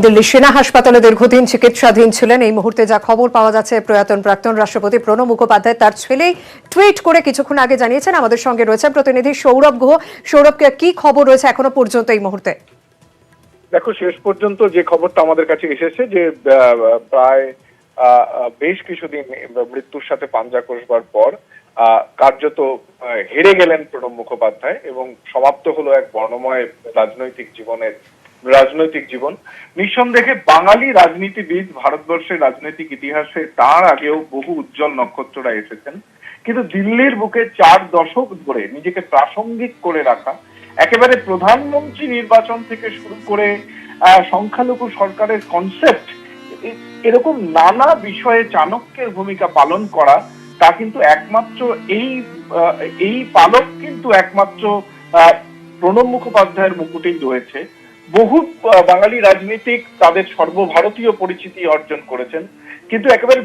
দিল্লি সেনা হাসপাতালে দীর্ঘদিন চিকিৎসাধীন ছিলেন। এই মুহূর্তে যা খবর পাওয়া যাচ্ছে, প্রয়াত প্রাক্তন রাষ্ট্রপতি প্রণব মুখোপাধ্যায় তার ছেলেই টুইট করে কিছুক্ষণ আগে জানিয়েছেন। আমাদের সঙ্গে রয়েছে প্রতিনিধি সৌরভ গুহ। সৌরভকে কি খবর রয়েছে এখনো পর্যন্ত এই মুহূর্তে? দেখো, শেষ পর্যন্ত যে খবরটা আমাদের কাছে এসেছে যে প্রায় বেশ কিছুদিন মৃত্যুর সাথে পাঞ্জা কষবার পর কার্যত হেরে গেলেন প্রণব মুখোপাধ্যায় এবং সমাপ্ত হলো এক বর্ণময় রাজনৈতিক জীবন। নিঃসন্দেহে বাঙালি রাজনীতিবিদ, ভারতবর্ষের রাজনৈতিক ইতিহাসে তার আগেও বহু উজ্জ্বল নক্ষত্ররা এসেছেন, কিন্তু দিল্লির বুকে 4 দশক ধরে নিজেকে প্রাসঙ্গিক করে রাখা, একেবারে প্রধানমন্ত্রী নির্বাচন থেকে শুরু করে সংখ্যালঘু সরকারের কনসেপ্ট, এরকম নানা বিষয়ে চাণক্যের ভূমিকা পালন করা, তা কিন্তু একমাত্র এই পালক কিন্তু একমাত্র প্রণব মুখোপাধ্যায়ের মুকুটেই রয়েছে। বহু বাঙালি রাজনীতিক তাদের সর্বভারতীয় পরিচিতি অর্জন করেছেন, কিন্তু একেবারে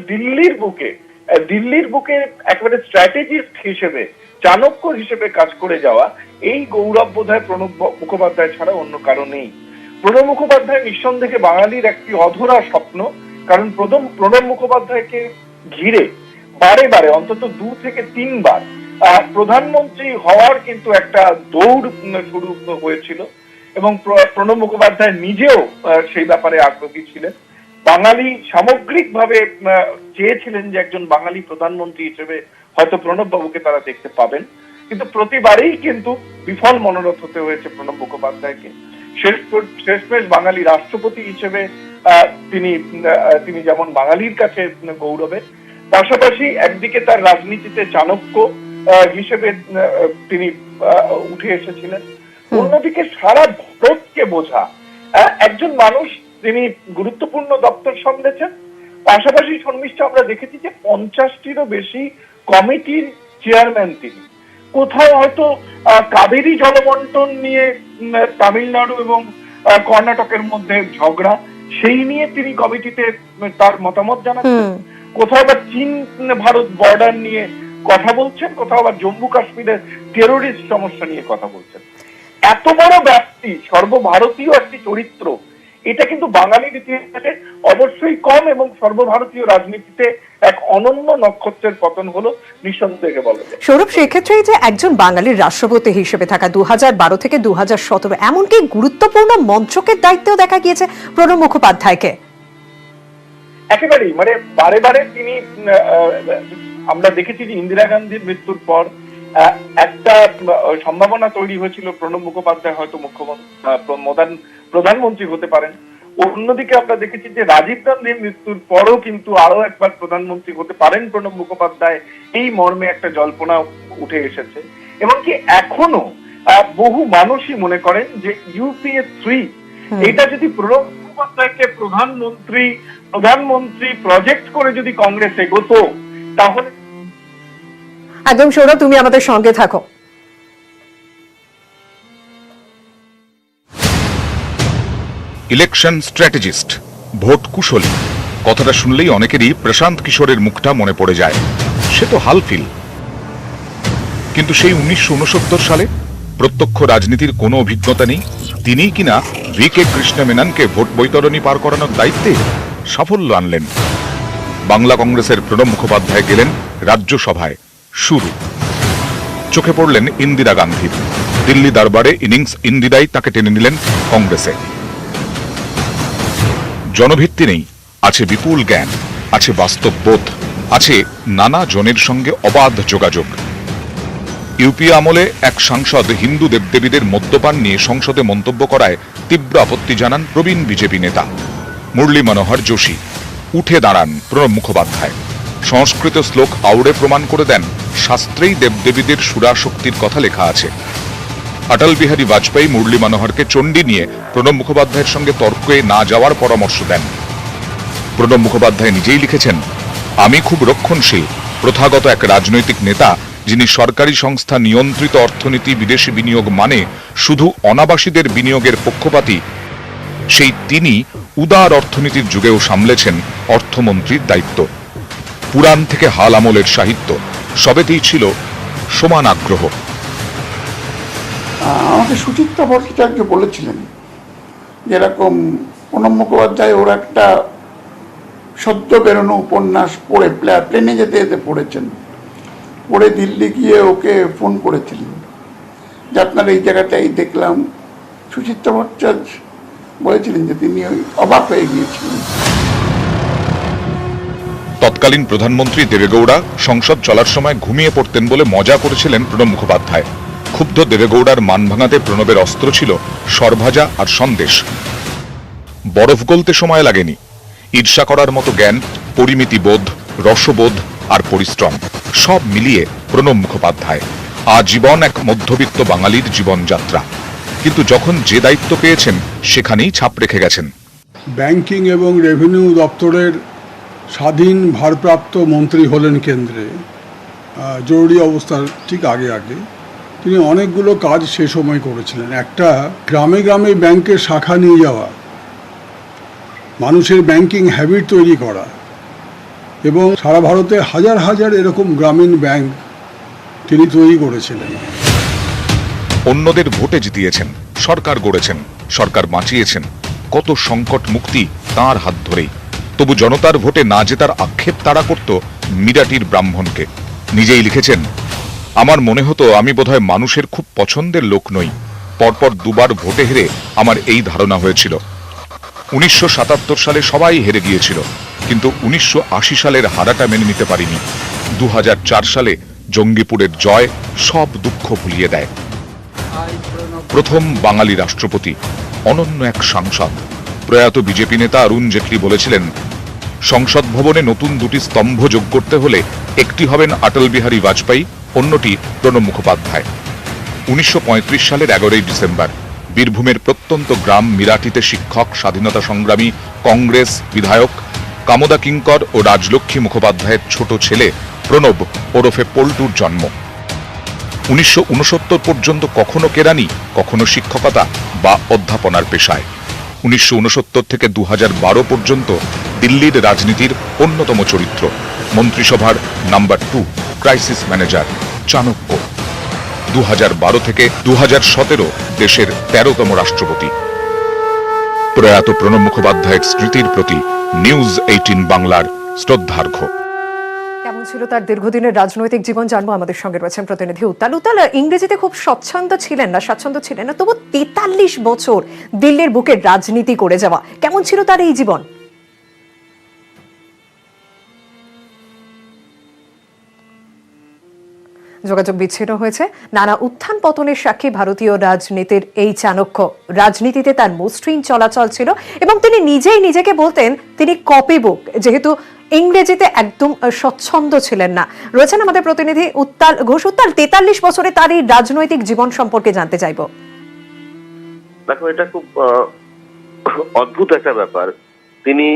দিল্লির বুকে একেবারে স্ট্র্যাটেজিস্ট হিসেবে, চাণক্য হিসেবে কাজ করে যাওয়া, এই গৌরব বোধহয় প্রণব মুখোপাধ্যায় ছাড়া অন্য কারো নেই। প্রণব মুখোপাধ্যায় নিঃসন্দেহে বাঙালির একটি অধরা স্বপ্ন, কারণ প্রণব মুখোপাধ্যায়কে ঘিরে বারে বারে অন্তত 2 থেকে 3 বার প্রধানমন্ত্রী হওয়ার কিন্তু একটা দৌড় শুরু হয়েছিল এবং প্রণব মুখোপাধ্যায় নিজেও সেই ব্যাপারে আগ্রহী ছিলেন। বাঙালি সামগ্রিকভাবে চেয়েছিলেন যে একজন বাঙালি প্রধানমন্ত্রী হিসেবে হয়তো প্রণব বাবুকে তারা দেখতে পাবেন, কিন্তু প্রতিবারেই কিন্তু বিফল মনোরথ হতে হয়েছে প্রণব মুখোপাধ্যায়কে। শেষমেশ বাঙালি রাষ্ট্রপতি হিসেবে তিনি যেমন বাঙালির কাছে গৌরবের, পাশাপাশি একদিকে তার রাজনীতিতে চাণক্য হিসেবে তিনি উঠে এসেছিলেন, অন্যদিকে সারা ভারতকে বোঝা একজন মানুষ। তিনি গুরুত্বপূর্ণ দপ্তর সামলেছেন, পাশাপাশি শর্মিষ্ঠা আমরা দেখেছি যে 50টিরও বেশি কমিটির চেয়ারম্যান তিনি। কোথাও হয়তো কাবেরী জলবন্টন নিয়ে তামিলনাড়ু এবং কর্ণাটকের মধ্যে ঝগড়া, সেই নিয়ে তিনি কমিটিতে তার মতামত জানাচ্ছেন। কোথাও আবার চীন ভারত বর্ডার নিয়ে কথা বলছেন, কোথাও আবার জম্মু কাশ্মীরের টেরোরিস্ট সমস্যা নিয়ে কথা বলছেন। এত বড় ব্যাপ্তি, সর্বভারতীয় একটি চরিত্র, এটা কিন্তু বাঙালির ইতিহাসে অবশ্যই কম এবং সর্বভারতীয় রাজনীতিতে এক অনন্য নক্ষত্রের পতন হলো নিঃসন্দেহে বলা যায়। সৌরভ, সেক্ষেত্রে যে একজন বাঙালির রাষ্ট্রপতি হিসেবে থাকা 2012 থেকে 2017 এমনকি গুরুত্বপূর্ণ মন্ত্রকের দায়িত্বেও দেখা গিয়েছে প্রণব মুখোপাধ্যায়কে। একেবারেই বারে বারে তিনি, আমরা দেখেছি যে ইন্দিরা গান্ধীর মৃত্যুর পর একটা সম্ভাবনা তৈরি হয়েছিল প্রণব মুখোপাধ্যায় হয়তো প্রধানমন্ত্রী হতে পারেন। অন্যদিকে আমরা দেখেছি যে রাজীব গান্ধীর মৃত্যুর পরও কিন্তু আরো একবার প্রধানমন্ত্রী হতে পারেন প্রণব মুখোপাধ্যায়, এই মর্মে একটা জল্পনা উঠে এসেছে। এমনকি এখনো বহু মানুষই মনে করেন যে ইউপিএ 3 এটা যদি প্রণব মুখোপাধ্যায়কে প্রধানমন্ত্রী প্রজেক্ট করে যদি কংগ্রেস এগোতো, তাহলে একদম। সৌরভ, তুমি আমাদের সঙ্গে থাকো। ইলেকশন স্ট্র্যাটেজিস্ট, ভোট কুশলী, কথাটা শুনলেই অনেকেরই প্রশান্ত কিশোরের মুখটা মনে পড়ে যায়। সে তো হালফিল, কিন্তু সেই 1969 সালে প্রত্যক্ষ রাজনীতির কোনো অভিজ্ঞতা নেই তিনিই কিনা VK কৃষ্ণ মেননকে ভোট বৈতরণী পার করানোর দায়িত্বে সাফল্য আনলেন। বাংলা কংগ্রেসের প্রণব মুখোপাধ্যায় গেলেন রাজ্যসভায়। শুরু চোখে পড়লেন ইন্দিরা গান্ধীর। দিল্লি দরবারে ইনিংস ইন্দিরাই তাকে টেনে নিলেন কংগ্রেসে। জনভিত্তি নেই, আছে বিপুল জ্ঞান, আছে বাস্তব বোধ, আছে নানা জনের সঙ্গে অবাধ যোগাযোগ। ইউপিএ আমলে এক সাংসদ হিন্দু দেবদেবীদের মদ্যপান নিয়ে সংসদে মন্তব্য করায় তীব্র আপত্তি জানান প্রবীণ বিজেপি নেতা মুরলী মনোহর যোশী। উঠে দাঁড়ান প্রণব মুখোপাধ্যায়, সংস্কৃত শ্লোক আউড়ে প্রমাণ করে দেন শাস্ত্রেই দেবদেবীদের সুরাশক্তির কথা লেখা আছে। অটল বিহারী বাজপেয়ী মুরলী মনোহরকে চণ্ডী নিয়ে প্রণব মুখোপাধ্যায়ের সঙ্গে তর্কে না যাওয়ার পরামর্শ দেন। প্রণব মুখোপাধ্যায় নিজেই লিখেছেন, আমি খুব রক্ষণশীল, প্রথাগত এক রাজনৈতিক নেতা যিনি সরকারি সংস্থা নিয়ন্ত্রিত অর্থনীতি, বিদেশি বিনিয়োগ মানে শুধু অনাবাসীদের বিনিয়োগের পক্ষপাতী, সেই তিনি উদার অর্থনীতির যুগেও সামলেছেন অর্থমন্ত্রীর দায়িত্ব। পুরাণ থেকে হাল আমলের সাহিত্য সবেতেই ছিল সমান আগ্রহ। আমাকে সুচিত্রা ভট্টাচার্য বলেছিলেন যেরকম প্রণব মুখোপাধ্যায় ওর একটা সদ্য বেরোনো উপন্যাস পড়ে প্লেনে যেতে যেতে পড়েছেন, পড়ে দিল্লি গিয়ে ওকে ফোন করেছিলেন যে আপনার এই জায়গাটাই দেখলাম। সুচিত্রা ভট্টাচার্য বলেছিলেন যে তিনি ওই অবাক হয়ে গিয়েছিলেন। তৎকালীন প্রধানমন্ত্রী দেবেগৌড়া সংসদ চলার সময় ঘুমিয়ে পড়তেন বলে মজা করেছিলেন প্রণব মুখোপাধ্যায়। ক্ষুব্ধ দেবেগৌড়ার মান ভাঙাতে প্রণবের অস্ত্র ছিল সরভাজা আর সন্দেশ। বরফ গলতে সময় লাগেনি। ঈর্ষা করার মতো জ্ঞান, পরিমিতিবোধ, রসবোধ আর পরিশ্রম সব মিলিয়ে প্রণব মুখোপাধ্যায় আজীবন এক মধ্যবিত্ত বাঙালির জীবনযাত্রা। কিন্তু যখন যে দায়িত্ব পেয়েছেন সেখানেই ছাপ রেখে গেছেন। ব্যাংকিং এবং রেভিনিউ দপ্তরের স্বাধীন ভারপ্রাপ্ত মন্ত্রী হলেন কেন্দ্রে জরুরি অবস্থার ঠিক আগে আগে। তিনি অনেকগুলো কাজ সে সময় করেছিলেন। একটা, গ্রামে গ্রামে ব্যাংকের শাখা নিয়ে যাওয়া, মানুষের ব্যাংকিং হ্যাবিট তৈরি করা, এবং সারা ভারতে হাজার হাজার এরকম গ্রামীণ ব্যাংক তিনি তৈরি করেছিলেন। অন্যদের ভোটে জিতিয়েছেন, সরকার গড়েছেন, সরকার বাঁচিয়েছেন। কত সংকট মুক্তি তাঁর হাত ধরেই। তবু জনতার ভোটে না জেতার আক্ষেপ তারা করত মিরাটির ব্রাহ্মণকে। নিজেই লিখেছেন, আমার মনে হতো আমি বোধহয় মানুষের খুব পছন্দের লোক নই। পরপর দুবার ভোটে হেরে আমার এই ধারণা হয়েছিল। 1977 সালে সবাই হেরে গিয়েছিল, কিন্তু 1980 সালের হারাটা মেনে নিতে পারিনি। 2004 সালে জঙ্গিপুরের জয় সব দুঃখ ভুলিয়ে দেয়। প্রথম বাঙালি রাষ্ট্রপতি, অনন্য এক সাংসদ। প্রয়াত বিজেপি নেতা অরুণ জেটলি বলেছিলেন, সংসদ ভবনে নতুন দুটি স্তম্ভ যোগ করতে হলে একটি হবেন অটল বিহারী বাজপেয়ী, অন্যটি প্রণব মুখোপাধ্যায়। 1935 সালের 11ই ডিসেম্বর বীরভূমের প্রত্যন্ত গ্রাম মিরাটিতে শিক্ষক, স্বাধীনতা সংগ্রামী, কংগ্রেস বিধায়ক কামদা কিঙ্কর ও রাজলক্ষ্মী মুখোপাধ্যায়ের ছোট ছেলে প্রণব ওরফে পল্টুর জন্ম। 1969 পর্যন্ত কখনো কেরানি, কখনো শিক্ষকতা বা অধ্যাপনার পেশায়। 1969 থেকে 2012 পর্যন্ত দিল্লির রাজনীতির অন্যতম চরিত্র, মন্ত্রিসভার নাম্বার 2 ক্রাইসিস ম্যানেজার, চাণক্য। 2012 থেকে 2017 দেশের 13তম রাষ্ট্রপতি। প্রয়াত প্রণব মুখোপাধ্যায়ের স্মৃতির প্রতি নিউজ 18 বাংলার শ্রদ্ধার্ঘ্য। কেমন ছিল তার দীর্ঘদিনের রাজনৈতিক জীবন জানবো। আমাদের সঙ্গে রয়েছেন প্রতিনিধি উত্তাল। উত্তাল, ইংরেজিতে খুব স্বাচ্ছন্দ্য ছিলেন না, তবু 43 বছর দিল্লির বুকে রাজনীতি করে যাওয়া, কেমন ছিল তার এই জীবন? যোগাযোগ বিচ্ছিন্ন হয়েছে। নানা উত্থান পতনের সাক্ষী ভারতীয় রাজনীতির এই চাণক্য। রাজনীতিতে তার মসৃণ চলাচল ছিল এবং তিনি নিজেই নিজেকে বলতেন তিনি কপি বুক, যেহেতু ইংরেজিতে একদম স্বচ্ছন্দ ছিলেন না। রয়েছেন আমাদের প্রতিনিধি উত্তাল ঘোষ। উত্তাল, 43 বছরে তার এই রাজনৈতিক জীবন সম্পর্কে জানতে চাইব। দেখো, এটা খুব অদ্ভুত একটা ব্যাপার। তিনি,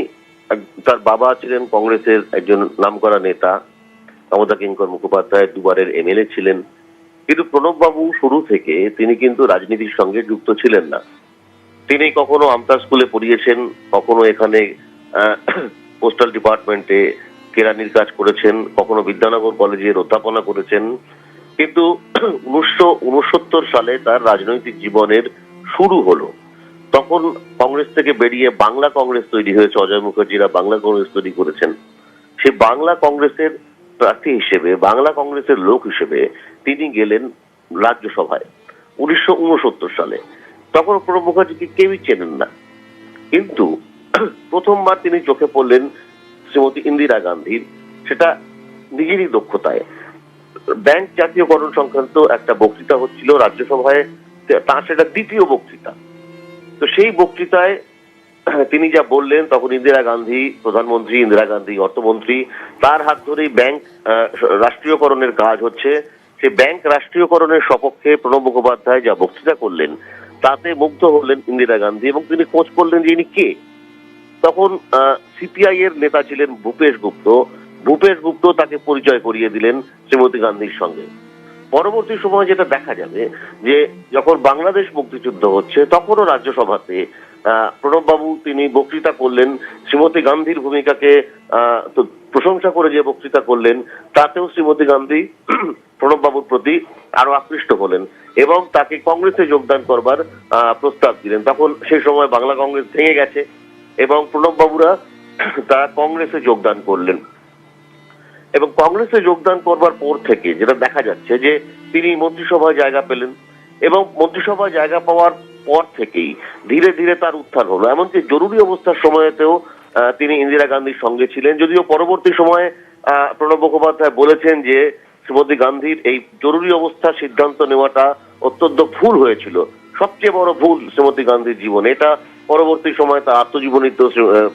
তার বাবা ছিলেন কংগ্রেসের একজন নামকরা নেতা, কামদা কিঙ্কর মুখোপাধ্যায় দুবারের এমএলএ ছিলেন। কিন্তু প্রণব বাবু শুরু থেকে তিনি কিন্তু রাজনীতির সঙ্গে যুক্ত ছিলেন না। তিনি কখনো আমতা স্কুলে পড়িয়েছেন, কখনো এখানে পোস্টাল ডিপার্টমেন্টে কেরানির কাজ করেছেন, কখনো বিদ্যানগর কলেজের অধ্যাপনা করেছেন। কিন্তু 1969 সালে তার রাজনৈতিক জীবনের শুরু হলো। তখন কংগ্রেস থেকে বেরিয়ে বাংলা কংগ্রেস তৈরি হয়েছে, অজয় মুখার্জিরা বাংলা কংগ্রেস তৈরি করেছেন। সেই বাংলা কংগ্রেসের প্রার্থী হিসেবে, বাংলা কংগ্রেসের লোক হিসেবে তিনি গেলেন রাজ্যসভায় 1969 সালে। তখন প্রণব মুখার্জিকে কেউই চেনেন না, কিন্তু প্রথমবার তিনি চোখে পড়লেন শ্রীমতী ইন্দিরা গান্ধীর, সেটা নিজেরই দক্ষতায়। ব্যাংক জাতীয়করণ সংক্রান্ত একটা বক্তৃতা হচ্ছিল রাজ্যসভায়, তার সেটা দ্বিতীয় বক্তৃতা। তো সেই বক্তৃতায় তিনি যা বললেন, তখন ইন্দিরা গান্ধী প্রধানমন্ত্রী, ইন্দিরা গান্ধী অর্থমন্ত্রী, তার হাত ধরেই ব্যাংক রাষ্ট্রীয়করণের কাজ হচ্ছে। সেই ব্যাংক রাষ্ট্রীয়করণের সপক্ষে প্রণব মুখোপাধ্যায় যা বক্তৃতা করলেন তাতে মুগ্ধ হলেন ইন্দিরা গান্ধী এবং তিনি খোঁজ করলেন যে ইনি কে। তখন সিপিআই এর নেতা ছিলেন ভূপেশ গুপ্ত। ভূপেশ গুপ্ত তাকে পরিচয় করিয়ে দিলেন শ্রীমতী গান্ধীর সঙ্গে। পরবর্তী সময় যেটা দেখা যাবে যে যখন বাংলাদেশ মুক্তিযুদ্ধ হচ্ছে তখনও রাজ্যসভাতে প্রণব বাবু তিনি বক্তৃতা করলেন, শ্রীমতী গান্ধীর ভূমিকাকে প্রশংসা করে যে বক্তৃতা করলেন তাতেও শ্রীমতী গান্ধী প্রণব বাবুর প্রতি আরো আকৃষ্ট হলেন এবং তাকে কংগ্রেসে যোগদান করবার প্রস্তাব দিলেন। তখন সেই সময় বাংলা কংগ্রেস ভেঙে গেছে, এবং প্রণব বাবুরা তারা কংগ্রেসে যোগদান করলেন। এবং কংগ্রেসে যোগদান করবার পর থেকে যেটা দেখা যাচ্ছে যে তিনি মন্ত্রিসভায় জায়গা পেলেন, এবং মন্ত্রিসভায় জায়গা পাওয়ার পর থেকেই ধীরে ধীরে তার উত্থান হলো। এমনকি জরুরি অবস্থার সময়তেও তিনি ইন্দিরা গান্ধীর সঙ্গে ছিলেন, যদিও পরবর্তী সময়ে প্রণব মুখোপাধ্যায় বলেছেন যে শ্রীমতী গান্ধীর এই জরুরি অবস্থার সিদ্ধান্ত নেওয়াটা অত্যন্ত ভুল হয়েছিল, সবচেয়ে বড় ভুল শ্রীমতী গান্ধীর জীবনে। এটা পরবর্তী সময় তার আত্মজীবনীতে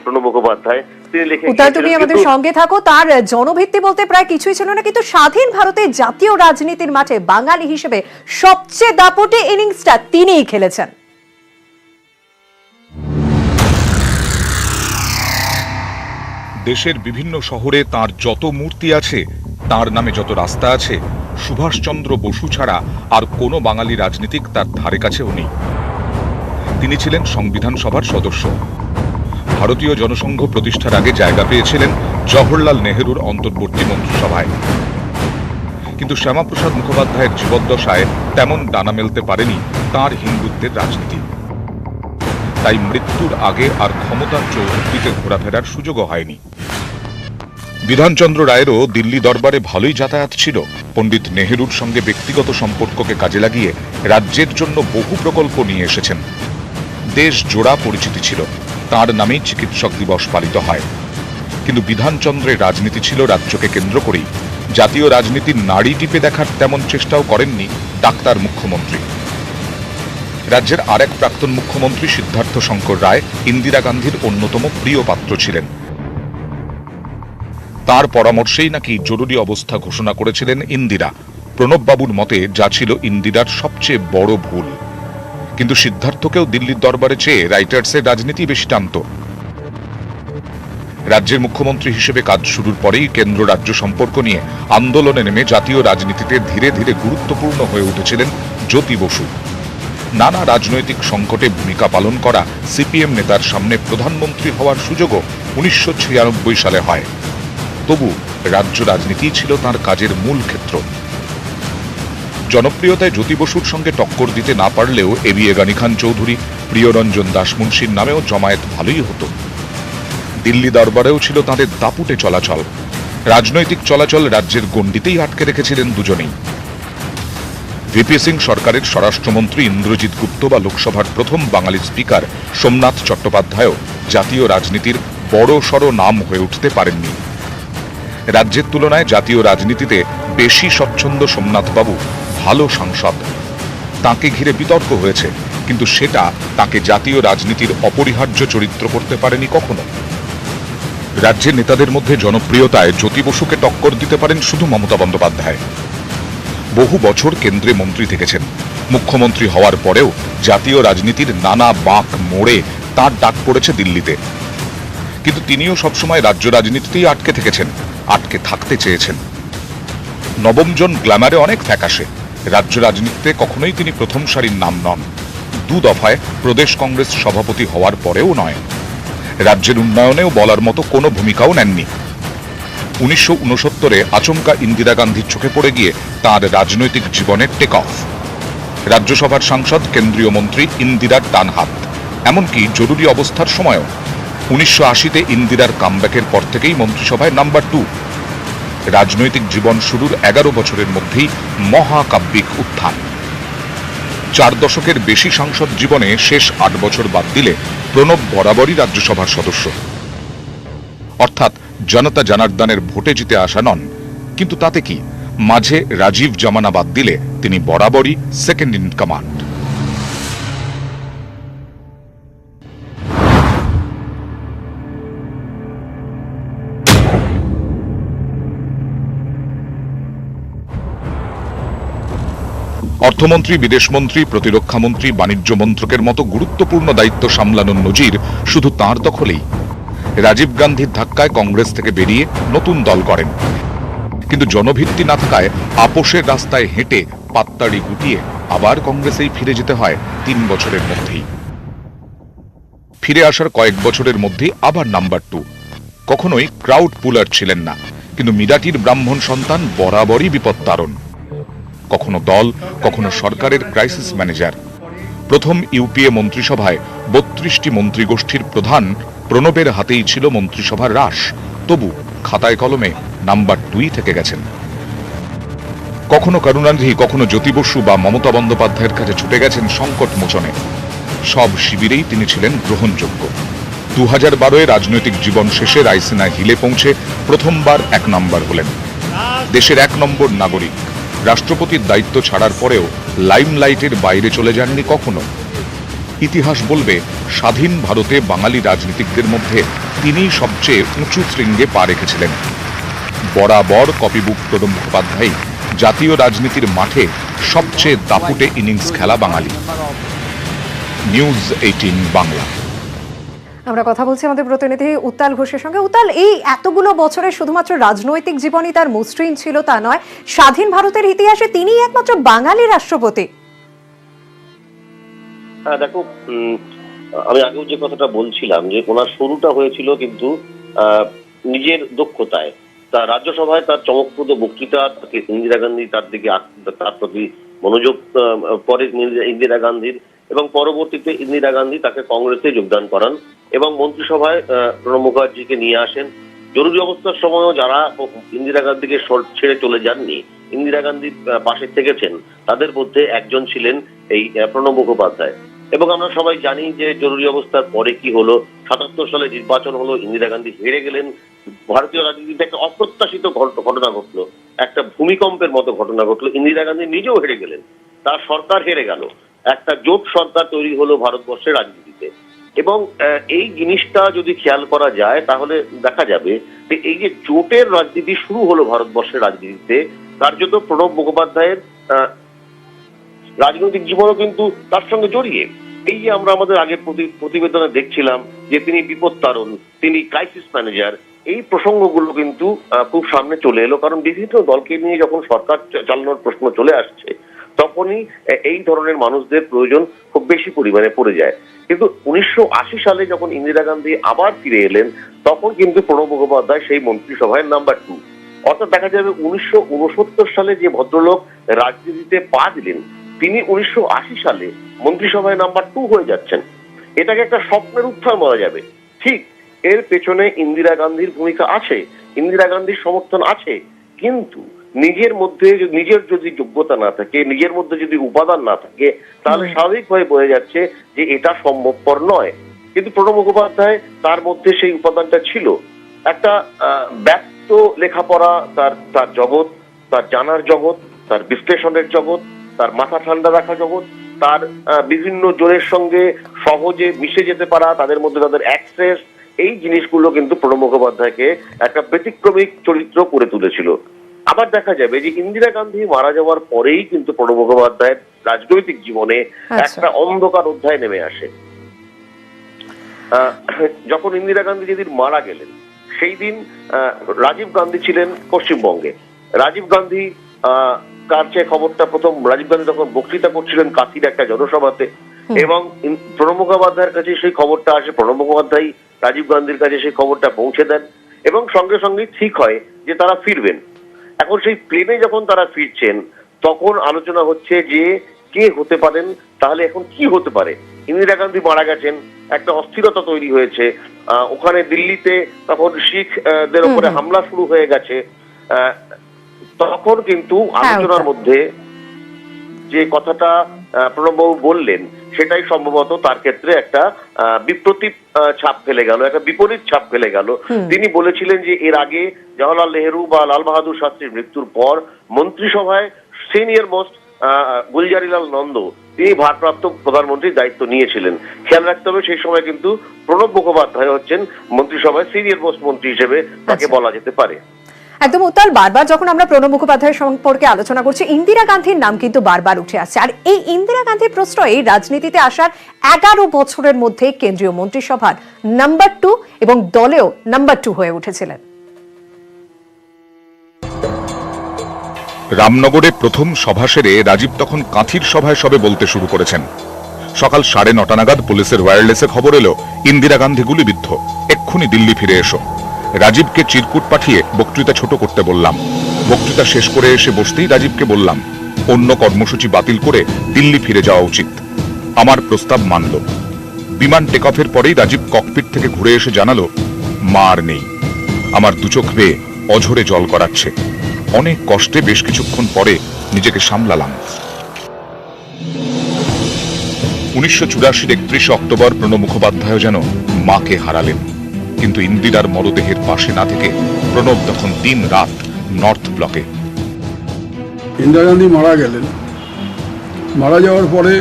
প্রণব মুখোপাধ্যায় তিনি লিখে উত্তর, তুমি আমাদের সঙ্গে থাকো। তার জনভিত্তি বলতে প্রায় কিছুই ছিল না, কিন্তু স্বাধীন ভারতের জাতীয় রাজনীতির মাঠে বাঙালি হিসেবে সবচেয়ে দাপটে ইনিংসটা তিনিই খেলেছেন। দেশের বিভিন্ন শহরে তার যত মূর্তি আছে, তার নামে যত রাস্তা আছে, সুভাষচন্দ্র বসু ছাড়া আর কোনো বাঙালি রাজনীতিক তার ধারে কাছেও নেই। তিনি ছিলেন সংবিধান সভার সদস্য। ভারতীয় জনসংঘ প্রতিষ্ঠার আগে জায়গা পেয়েছিলেন জওহরলাল নেহেরুর অন্তর্বর্তী মন্ত্রিসভায়। কিন্তু শ্যামাপ্রসাদ মুখোপাধ্যায়ের জীবদ্দশায় তেমন ডানা মেলতে পারেনি তাঁর হিন্দুত্বের রাজনীতি। তাই মৃত্যুর আগে আর ক্ষমতার চৌহদ্দিতে ঘোরাফেরার সুযোগও হয়নি। বিধানচন্দ্র রায়েরও দিল্লি দরবারে ভালোই যাতায়াত ছিল। পণ্ডিত নেহেরুর সঙ্গে ব্যক্তিগত সম্পর্ককে কাজে লাগিয়ে রাজ্যের জন্য বহু প্রকল্প নিয়ে এসেছেন। দেশ জোড়া পরিচিতি ছিল, তাঁর নামেই চিকিৎসক দিবস পালিত হয়। কিন্তু বিধানচন্দ্রের রাজনীতি ছিল রাজ্যকে কেন্দ্র করেই। জাতীয় রাজনীতির নাড়ি টিপে দেখার তেমন চেষ্টাও করেননি ডাক্তার মুখ্যমন্ত্রী। রাজ্যের আরেক প্রাক্তন মুখ্যমন্ত্রী সিদ্ধার্থ শঙ্কর রায় ইন্দিরা গান্ধীর অন্যতম প্রিয় পাত্র ছিলেন। তার পরামর্শেই নাকি জরুরি অবস্থা ঘোষণা করেছিলেন ইন্দিরা। প্রণব বাবুর মতে যা ছিল ইন্দিরার সবচেয়ে বড় ভুল। কিন্তু সিদ্ধার্থকেও দিল্লির দরবারে চেয়ে রাইটার্সের রাজনীতি বেশি টানত। রাজ্যের মুখ্যমন্ত্রী হিসেবে কাজ শুরুর পরেই কেন্দ্র রাজ্য সম্পর্ক নিয়ে আন্দোলনে নেমে জাতীয় রাজনীতিতে ধীরে ধীরে গুরুত্বপূর্ণ হয়ে উঠেছিলেন জ্যোতি বসু। নানা রাজনৈতিক সংকটে ভূমিকা পালন করা সিপিএম নেতার সামনে প্রধানমন্ত্রী হওয়ার সুযোগও 1996 সালে হয়। তবু রাজ্য রাজনীতি ছিল তাঁর কাজের মূল ক্ষেত্র। জনপ্রিয়তায় জ্যোতি বসুর সঙ্গে টক্কর দিতে না পারলেও এবিএ গানি খান চৌধুরী, প্রিয়রঞ্জন দাস মুন্সির নামেও জমায়েত ভালোই হতো। দিল্লি দরবারেও ছিল তাঁদের দাপুটে চলাচল। রাজনৈতিক চলাচল রাজ্যের গণ্ডিতেই আটকে রেখেছিলেন দুজনেই। ভিপি সিং সরকারের স্বরাষ্ট্রমন্ত্রী ইন্দ্রজিৎ গুপ্ত বা লোকসভার প্রথম বাঙালি স্পিকার সোমনাথ চট্টোপাধ্যায়ও জাতীয় রাজনীতির বড় সড় নাম হয়ে উঠতে পারেননি। রাজ্যের তুলনায় জাতীয় রাজনীতিতে বেশি স্বচ্ছন্দ সোমনাথবাবু ভালো সাংসদ। তাঁকে ঘিরে বিতর্ক হয়েছে, কিন্তু সেটা তাকে জাতীয় রাজনীতির অপরিহার্য চরিত্র করতে পারেনি কখনো। রাজ্যের নেতাদের মধ্যে জনপ্রিয়তায় জ্যোতি বসুকে টক্কর দিতে পারেন শুধু মমতা বন্দ্যোপাধ্যায়। বহু বছর কেন্দ্রে মন্ত্রী থেকেছেন। মুখ্যমন্ত্রী হওয়ার পরেও জাতীয় রাজনীতির নানা বাঁক মোড়ে তাঁর ডাক পড়েছে দিল্লিতে। কিন্তু তিনিও সবসময় রাজ্য রাজনীতিতেই আটকে থেকেছেন, আটকে থাকতে চেয়েছেন। নবম জন গ্ল্যামারে অনেক ফ্যাকাশে। রাজ্য রাজনীতিতে কখনোই তিনি প্রথম সারির নাম নন। 2 দফায় প্রদেশ কংগ্রেস সভাপতি হওয়ার পরেও নয়। রাজ্যের উন্নয়নেও বলার মতো কোনো ভূমিকাও নেননি। 1969 আচমকা ইন্দিরা গান্ধীর চোখে পড়ে গিয়ে তাঁর রাজনৈতিক জীবনের টেক অফ। রাজ্যসভার সাংসদ, কেন্দ্রীয় মন্ত্রী, ইন্দিরার ডান হাত। এমনকি জরুরি অবস্থার সময়ও 1980 ইন্দিরার কামব্যাকের পর থেকেই মন্ত্রিসভায় নাম্বার 2। রাজনৈতিক জীবন শুরুর 11 বছরের মধ্যেই মহাকাব্যিক উত্থান। 4 দশকের বেশি সাংসদ জীবনে শেষ 8 বছর বাদ দিলে প্রণব বরাবরই রাজ্যসভার সদস্য। অর্থাৎ জনতা জনার্দনের ভোটে জিতে আসা নন। কিন্তু তাতে কি, মাঝে রাজীব জামানা বাদ দিলে তিনি বরাবরই সেকেন্ড ইন কমান্ড। অর্থমন্ত্রী, বিদেশমন্ত্রী, প্রতিরক্ষামন্ত্রী, বাণিজ্য মন্ত্রকের মতো গুরুত্বপূর্ণ দায়িত্ব সামলানোর নজির শুধু তাঁর দখলেই। রাজীব গান্ধীর ধাক্কায় কংগ্রেস থেকে বেরিয়ে নতুন দল করেন। কিন্তু জনভিত্তি না থাকায় আপোষের রাস্তায় হেঁটে পাত্তাড়ি গুটিয়ে আবার কংগ্রেসেই ফিরে যেতে হয় 3 বছরের মধ্যেই। ফিরে আসার কয়েক বছরের মধ্যেই আবার নাম্বার 2। কখনোই ক্রাউড পুলার ছিলেন না, কিন্তু মিরাটির ব্রাহ্মণ সন্তান বরাবরই বিপত্তারণ। কখনো দল, কখনো সরকারের ক্রাইসিস ম্যানেজার। প্রথম ইউপিএ মন্ত্রিসভায় 32টি মন্ত্রীগোষ্ঠীর প্রধান প্রণবের হাতেই ছিল মন্ত্রিসভার রাশ, তবু খাতায় কলমে নাম্বার 2 থেকে গেছেন। কখনো করুণানিধি, কখনো জ্যোতি বসু বা মমতা বন্দ্যোপাধ্যায়ের কাছে ছুটে গেছেন সংকট মোচনে। সব শিবিরেই তিনি ছিলেন গ্রহণযোগ্য। 2012-এ রাজনৈতিক জীবন শেষে রায়সিনা হিলে পৌঁছে প্রথমবার 1 নম্বর হলেন। দেশের 1 নম্বর নাগরিক। রাষ্ট্রপতির দায়িত্ব ছাড়ার পরেও লাইমলাইটের বাইরে চলে যাননি কখনো। ইতিহাস বলবে, স্বাধীন ভারতে বাঙালি রাজনীতিকদের মধ্যে তিনিই সবচেয়ে উঁচু শৃঙ্গে পা রেখেছিলেন। বরাবর কপিবুক প্রণব মুখোপাধ্যায় জাতীয় রাজনীতির মাঠে সবচেয়ে দাপুটে ইনিংস খেলা বাঙালি। নিউজ 18 বাংলা। আমরা কথা বলছি আমাদের প্রতিনিধি উত্তাল ঘোষের সঙ্গে। উত্তাল, এই এতগুলো বছরে শুধুমাত্র রাজনৈতিক জীবনই তার মসৃণ ছিল তা নয়, স্বাধীন ভারতের ইতিহাসে তিনিই একমাত্র বাঙালি রাষ্ট্রপতি। হ্যাঁ দেখো, আমি আগেও যে কথাটা বলছিলাম যে ওনার শুরুটা হয়েছিল কিন্তু নিজের দক্ষতায়। তা রাজ্যসভায় তার চমকপ্রদ বক্তৃতা, ইন্দিরা গান্ধী তার প্রতি মনোযোগ পরে ইন্দিরা গান্ধীর, এবং পরবর্তীতে ইন্দিরা গান্ধী তাকে কংগ্রেসে যোগদান করান এবং মন্ত্রিসভায় প্রণব মুখার্জিকে নিয়ে আসেন। জরুরি অবস্থার সময়ও যারা ইন্দিরা গান্ধীকে ছেড়ে চলে যাননি, ইন্দিরা গান্ধীর পাশে থেকেছেন, তাদের মধ্যে একজন ছিলেন এই প্রণব মুখোপাধ্যায়। এবং আমরা সবাই জানি যে জরুরি অবস্থার পরে কি হলো। 77 সালে নির্বাচন হলো, ইন্দিরা গান্ধী হেরে গেলেন। ভারতীয় রাজনীতিতে একটা অপ্রত্যাশিত ঘটনা ঘটলো, একটা ভূমিকম্পের মতো ঘটনা ঘটলো। ইন্দিরা গান্ধী নিজেও হেরে গেলেন, তার সরকার হেরে গেল, একটা জোট সরকার তৈরি হলো ভারতবর্ষের রাজনীতিতে। এবং এই জিনিসটা যদি খেয়াল করা যায় তাহলে দেখা যাবে যে এই যে জোটের রাজনীতি শুরু হলো ভারতবর্ষের রাজনীতিতে, কার্যত প্রণব মুখোপাধ্যায়ের রাজনৈতিক জীবনও কিন্তু তার সঙ্গে জড়িয়ে। এই যে আমরা আমাদের আগের প্রতিবেদনে দেখছিলাম যে তিনি বিপত্তারণ, তিনি ক্রাইসিস ম্যানেজার, এই প্রসঙ্গগুলো কিন্তু খুব সামনে চলে এলো। কারণ বিভিন্ন দলকে নিয়ে যখন সরকার চালানোর প্রশ্ন চলে আসছে, তখনই এই ধরনের মানুষদের প্রয়োজন খুব বেশি পরিমাণে পড়ে যায়। কিন্তু 1980 সালে যখন ইন্দিরা গান্ধী আবার ফিরে এলেন, তখন কিন্তু প্রণব মুখোপাধ্যায় সেই মন্ত্রিসভায় নাম্বার 2। অর্থাৎ দেখা যাবে 1969 সালে যে ভদ্রলোক রাজনীতিতে পা দিলেন, তিনি 1980 সালে মন্ত্রিসভায় নাম্বার 2 হয়ে যাচ্ছেন। এটাকে একটা স্বপ্নের উত্থান বলা যাবে। ঠিক এর পেছনে ইন্দিরা গান্ধীর ভূমিকা আছে, ইন্দিরা গান্ধীর সমর্থন আছে, কিন্তু নিজের যদি যোগ্যতা না থাকে, নিজের মধ্যে যদি উপাদান না থাকে, তাহলে স্বাভাবিকভাবে বোঝা যাচ্ছে যে এটা সম্ভবপর নয়। কিন্তু প্রণব মুখোপাধ্যায় তার মধ্যে সেই উপাদানটা ছিল। একটা ব্যক্ত লেখাপড়া, তার জগৎ, তার জানার জগৎ, তার বিশ্লেষণের জগৎ, তার মাথা ঠান্ডা রাখা জগৎ, তার বিভিন্ন জনের সঙ্গে সহজে মিশে যেতে পারা, তাদের মধ্যে তাদের অ্যাক্সেস, এই জিনিসগুলো কিন্তু প্রণব মুখোপাধ্যায়কে একটা ব্যতিক্রমিক চরিত্র করে তুলেছিল। আবার দেখা যাবে যে ইন্দিরা গান্ধী মারা যাওয়ার পরেই কিন্তু প্রণব মুখোপাধ্যায়ের রাজনৈতিক জীবনে একটা অন্ধকার অধ্যায় নেমে আসে। যখন ইন্দিরা গান্ধী যেদিন মারা গেলেন, সেই দিন রাজীব গান্ধী ছিলেন পশ্চিমবঙ্গে। রাজীব গান্ধী কাছে খবরটা প্রথম, রাজীব গান্ধী তখন বক্তৃতা করছিলেন কাশির একটা জনসভাতে, এবং প্রণব মুখোপাধ্যায়ের কাছে সেই খবরটা আসে। প্রণব মুখোপাধ্যায় রাজীব গান্ধীর কাছে সেই খবরটা পৌঁছে দেন এবং সঙ্গে সঙ্গে ঠিক হয় যে তারা ফিরবেন। এখন সেই প্লেনে যখন তারা ফিরছেন, তখন আলোচনা হচ্ছে যে কে হতে পারেন, তাহলে এখন কি হতে পারে। ইন্দিরা গান্ধী মারা গেছেন, একটা অস্থিরতা তৈরি হয়েছে ওখানে দিল্লিতে, তখন শিখদের উপরে হামলা শুরু হয়ে গেছে। তখন কিন্তু আলোচনার মধ্যে যে কথাটা প্রণববাবু বললেন, সেটাই সম্ভবত তার ক্ষেত্রে একটা বিপ্রতীপ ছাপ ফেলে গেল, একটা বিপরীত ছাপ ফেলে গেল। তিনি বলেছিলেন যে এর আগে জওহরলাল নেহেরু বা লাল বাহাদুর শাস্ত্রীর মৃত্যুর পর মন্ত্রিসভায় সিনিয়র মোস্ট গুলজারিলাল নন্দ, তিনি ভারপ্রাপ্ত প্রধানমন্ত্রীর দায়িত্ব নিয়েছিলেন। খেয়াল রাখতে হবে সেই সময় কিন্তু প্রণব মুখোপাধ্যায় হচ্ছেন মন্ত্রিসভায় সিনিয়র মোস্ট মন্ত্রী হিসেবে তাকে বলা যেতে পারে। একদম উত্তাল, বারবার যখন আমরা প্রণব মুখোপাধ্যায়ের সম্পর্কে আলোচনা করছি, ইন্দিরা গান্ধীর নাম কিন্তু বারবার উঠে আসছে। আর এই ইন্দিরা গান্ধীর প্রশ্রয়ে রাজনীতিতে আসার 11 বছরের মধ্যে কেন্দ্রীয় মন্ত্রিসভার নাম্বার 2 এবং দলেও নাম্বার 2 হয়ে উঠেছিলেন। রামনগরে প্রথম সভা সেরে রাজীব তখন কাঁথির সভায় সবে বলতে শুরু করেছেন। সকাল 9:30 নাগাদ পুলিশের ওয়্যারলেসে খবর এলো ইন্দিরা গান্ধী গুলিবিদ্ধ, এক্ষুনি দিল্লি ফিরে এসো। রাজীবকে চিরকুট পাঠিয়ে বক্তৃতা ছোট করতে বললাম। বক্তৃতা শেষ করে এসে বসতেই রাজীবকে বললাম, অন্য কর্মসূচি বাতিল করে দিল্লি ফিরে যাওয়া উচিত। আমার প্রস্তাব মানল। বিমান টেক অফের পরেই রাজীব ককপিট থেকে ঘুরে এসে জানালো, মা আর নেই। আমার দুচোখ বেয়ে অঝরে জল গড়াচ্ছে। অনেক কষ্টে বেশ কিছুক্ষণ পরে নিজেকে সামলালাম। 1984 31 অক্টোবর প্রণব মুখোপাধ্যায় যেন মাকে হারালেন, কিন্তু ইন্দিরার মরদেহের পাশে না থেকে প্রণব তখন দিন রাত নর্থ ব্লকে। ইন্দিরা গান্ধী মারা গেলেন। মারা যাওয়ার পরে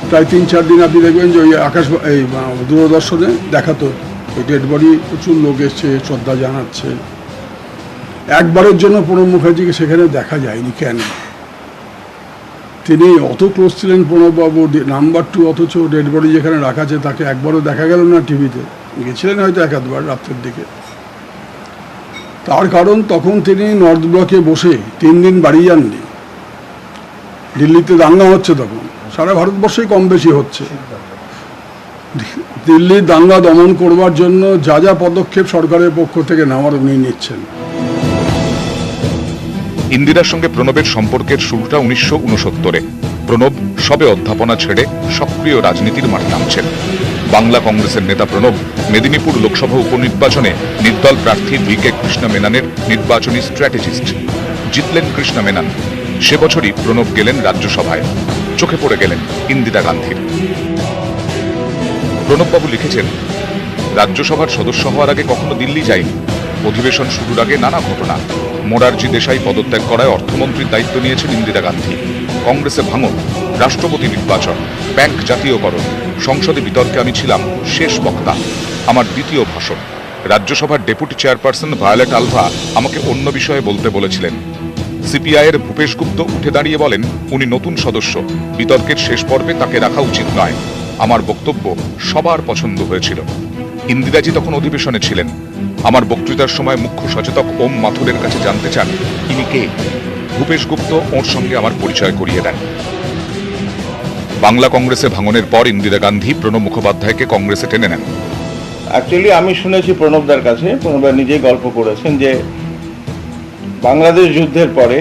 প্রায় 3-4 দিন আপনি দেখবেন যে ওই এই দূরদর্শনে দেখাতো ওই ডেড বডি, প্রচুর লোক এসছে, শ্রদ্ধা জানাচ্ছে। একবারের জন্য প্রণব মুখার্জিকে সেখানে দেখা যায়নি। কেন? তিনি অত ক্লোজ ছিলেন প্রণববাবু, নাম্বার 2, অথচ ডেড বডি যেখানে রাখা আছে তাকে একবারও দেখা গেল না টিভিতে। গেছিলেন হয়তো 1-2 বার রাত্রের দিকে। তার কারণ তখন তিনি নর্থ ব্লকে বসে 3 দিন বাড়ি যাননি। দিল্লিতে দাঙ্গা হচ্ছে তখন, সারা ভারতবর্ষেই কম বেশি হচ্ছে। দিল্লির দাঙ্গা দমন করবার জন্য যা যা পদক্ষেপ সরকারের পক্ষ থেকে নেওয়ার উনি নিচ্ছেন। ইন্দিরার সঙ্গে প্রণবের সম্পর্কের শুরুটা 1969-এ। প্রণব সবে অধ্যাপনা ছেড়ে সক্রিয় রাজনীতির মাঠে নামছেন। বাংলা কংগ্রেসের নেতা প্রণব মেদিনীপুর লোকসভা উপনির্বাচনে নির্দল প্রার্থী ভিকে কৃষ্ণ মেননের নির্বাচনী স্ট্র্যাটেজিস্ট। জিতলেন কৃষ্ণ মেনন। সে বছরই প্রণব গেলেন রাজ্যসভায়। চোখে পড়ে গেলেন ইন্দিরা গান্ধীর। প্রণববাবু লিখেছেন, রাজ্যসভার সদস্য হওয়ার আগে কখনো দিল্লি যায়নি। অধিবেশন শুরুর আগে নানা ঘটনা। মোরারজি দেশাই পদত্যাগ করায় অর্থমন্ত্রীর দায়িত্ব নিয়েছেন ইন্দিরা গান্ধী। কংগ্রেসে ভাঙন, রাষ্ট্রপতি নির্বাচন, ব্যাংক জাতীয়করণ, সংসদে বিতর্কে আমি ছিলাম শেষ বক্তা। আমার দ্বিতীয় ভাষণ। রাজ্যসভার ডেপুটি চেয়ারপারসন ভায়োলেট আলভা আমাকে অন্য বিষয়ে বলতে বলেছিলেন। সিপিআই এর ভূপেশ গুপ্ত উঠে দাঁড়িয়ে বলেন, উনি নতুন সদস্য, বিতর্কের শেষ পর্বে তাকে রাখা উচিত নয়। আমার বক্তব্য সবার পছন্দ হয়েছিল। ইন্দিরাজি তখন অধিবেশনে ছিলেন। আমার বক্তৃতার সময় মুখ্য সচেতক ওম মাথুরের কাছে জানতে চান ইনি কে। ভূপেশ গুপ্ত ওর সঙ্গে আমার পরিচয় করিয়ে দেন। বাংলা কংগ্রেসে ভাঙনের পর ইন্দিরা গান্ধী প্রণব মুখোপাধ্যায়কে কংগ্রেসে টেনে নেন। অ্যাকচুয়ালি আমি শুনেছি প্রণবদার কাছে, প্রণবদা নিজেই গল্প করেছেন যে বাংলাদেশ যুদ্ধের পরে,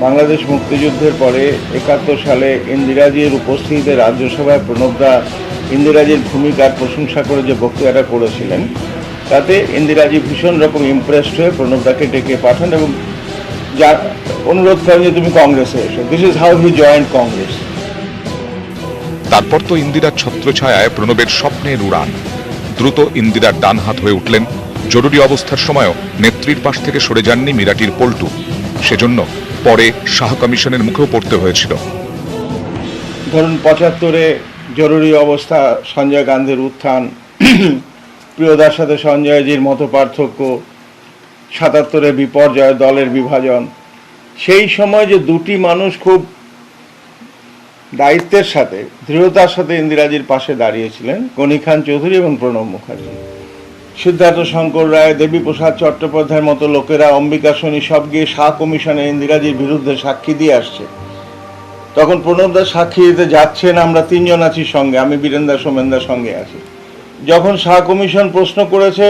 বাংলাদেশ মুক্তিযুদ্ধের পরে 71 সালে ইন্দিরাজির উপস্থিতিতে রাজ্যসভায় প্রণবদা ইন্দিরাজির ভূমিকার প্রশংসা করে যে বক্তৃতাটা করেছিলেন, তাতে ইন্দিরাজি ভীষণ রকম ইমপ্রেসড হয়ে প্রণবদাকে ডেকে পাঠান এবং যা অনুরোধ করেন যে তুমি কংগ্রেসে এসো। This is how he joined Congress. তারপর তো ইন্দিরার ছত্রছায়ায় প্রণবের স্বপ্নের উড়ান। দ্রুত ইন্দিরার ডান হাত হয়ে উঠলেন। জরুরি অবস্থার সময়ও নেত্রীর পাশ থেকে সরে যাননি মিরাটির পল্টু। সেজন্য পরে শাহ কমিশনের মুখেও পড়তে হয়েছিল। ধরুন 75-এ জরুরি অবস্থা, সঞ্জয় গান্ধীর উত্থান, প্রিয়দার সাথে সঞ্জয়জির মতো পার্থক্য, 77-এ বিপর্যয়, দলের বিভাজন। সেই সময় যে দুটি মানুষ খুব দায়িত্বের সাথে, দৃঢ়তার সাথে ইন্দিরাজির পাশে দাঁড়িয়েছিলেন, গনি খান চৌধুরী এবং প্রণব মুখার্জি। সিদ্ধার্থ শঙ্কর রায়, দেবীপ্রসাদ চট্টোপাধ্যায়ের মতো লোকেরা, অম্বিকা সোনি সব গিয়ে শাহ কমিশনে ইন্দিরাজির বিরুদ্ধে সাক্ষী দিয়ে আসছে। তখন প্রণবদা সাক্ষী দিতে যাচ্ছেন, আমরা 3 জন আছি সঙ্গে, আমি বীরেন্দা সোমেনদার সঙ্গে আছি। যখন শাহ কমিশন প্রশ্ন করেছে,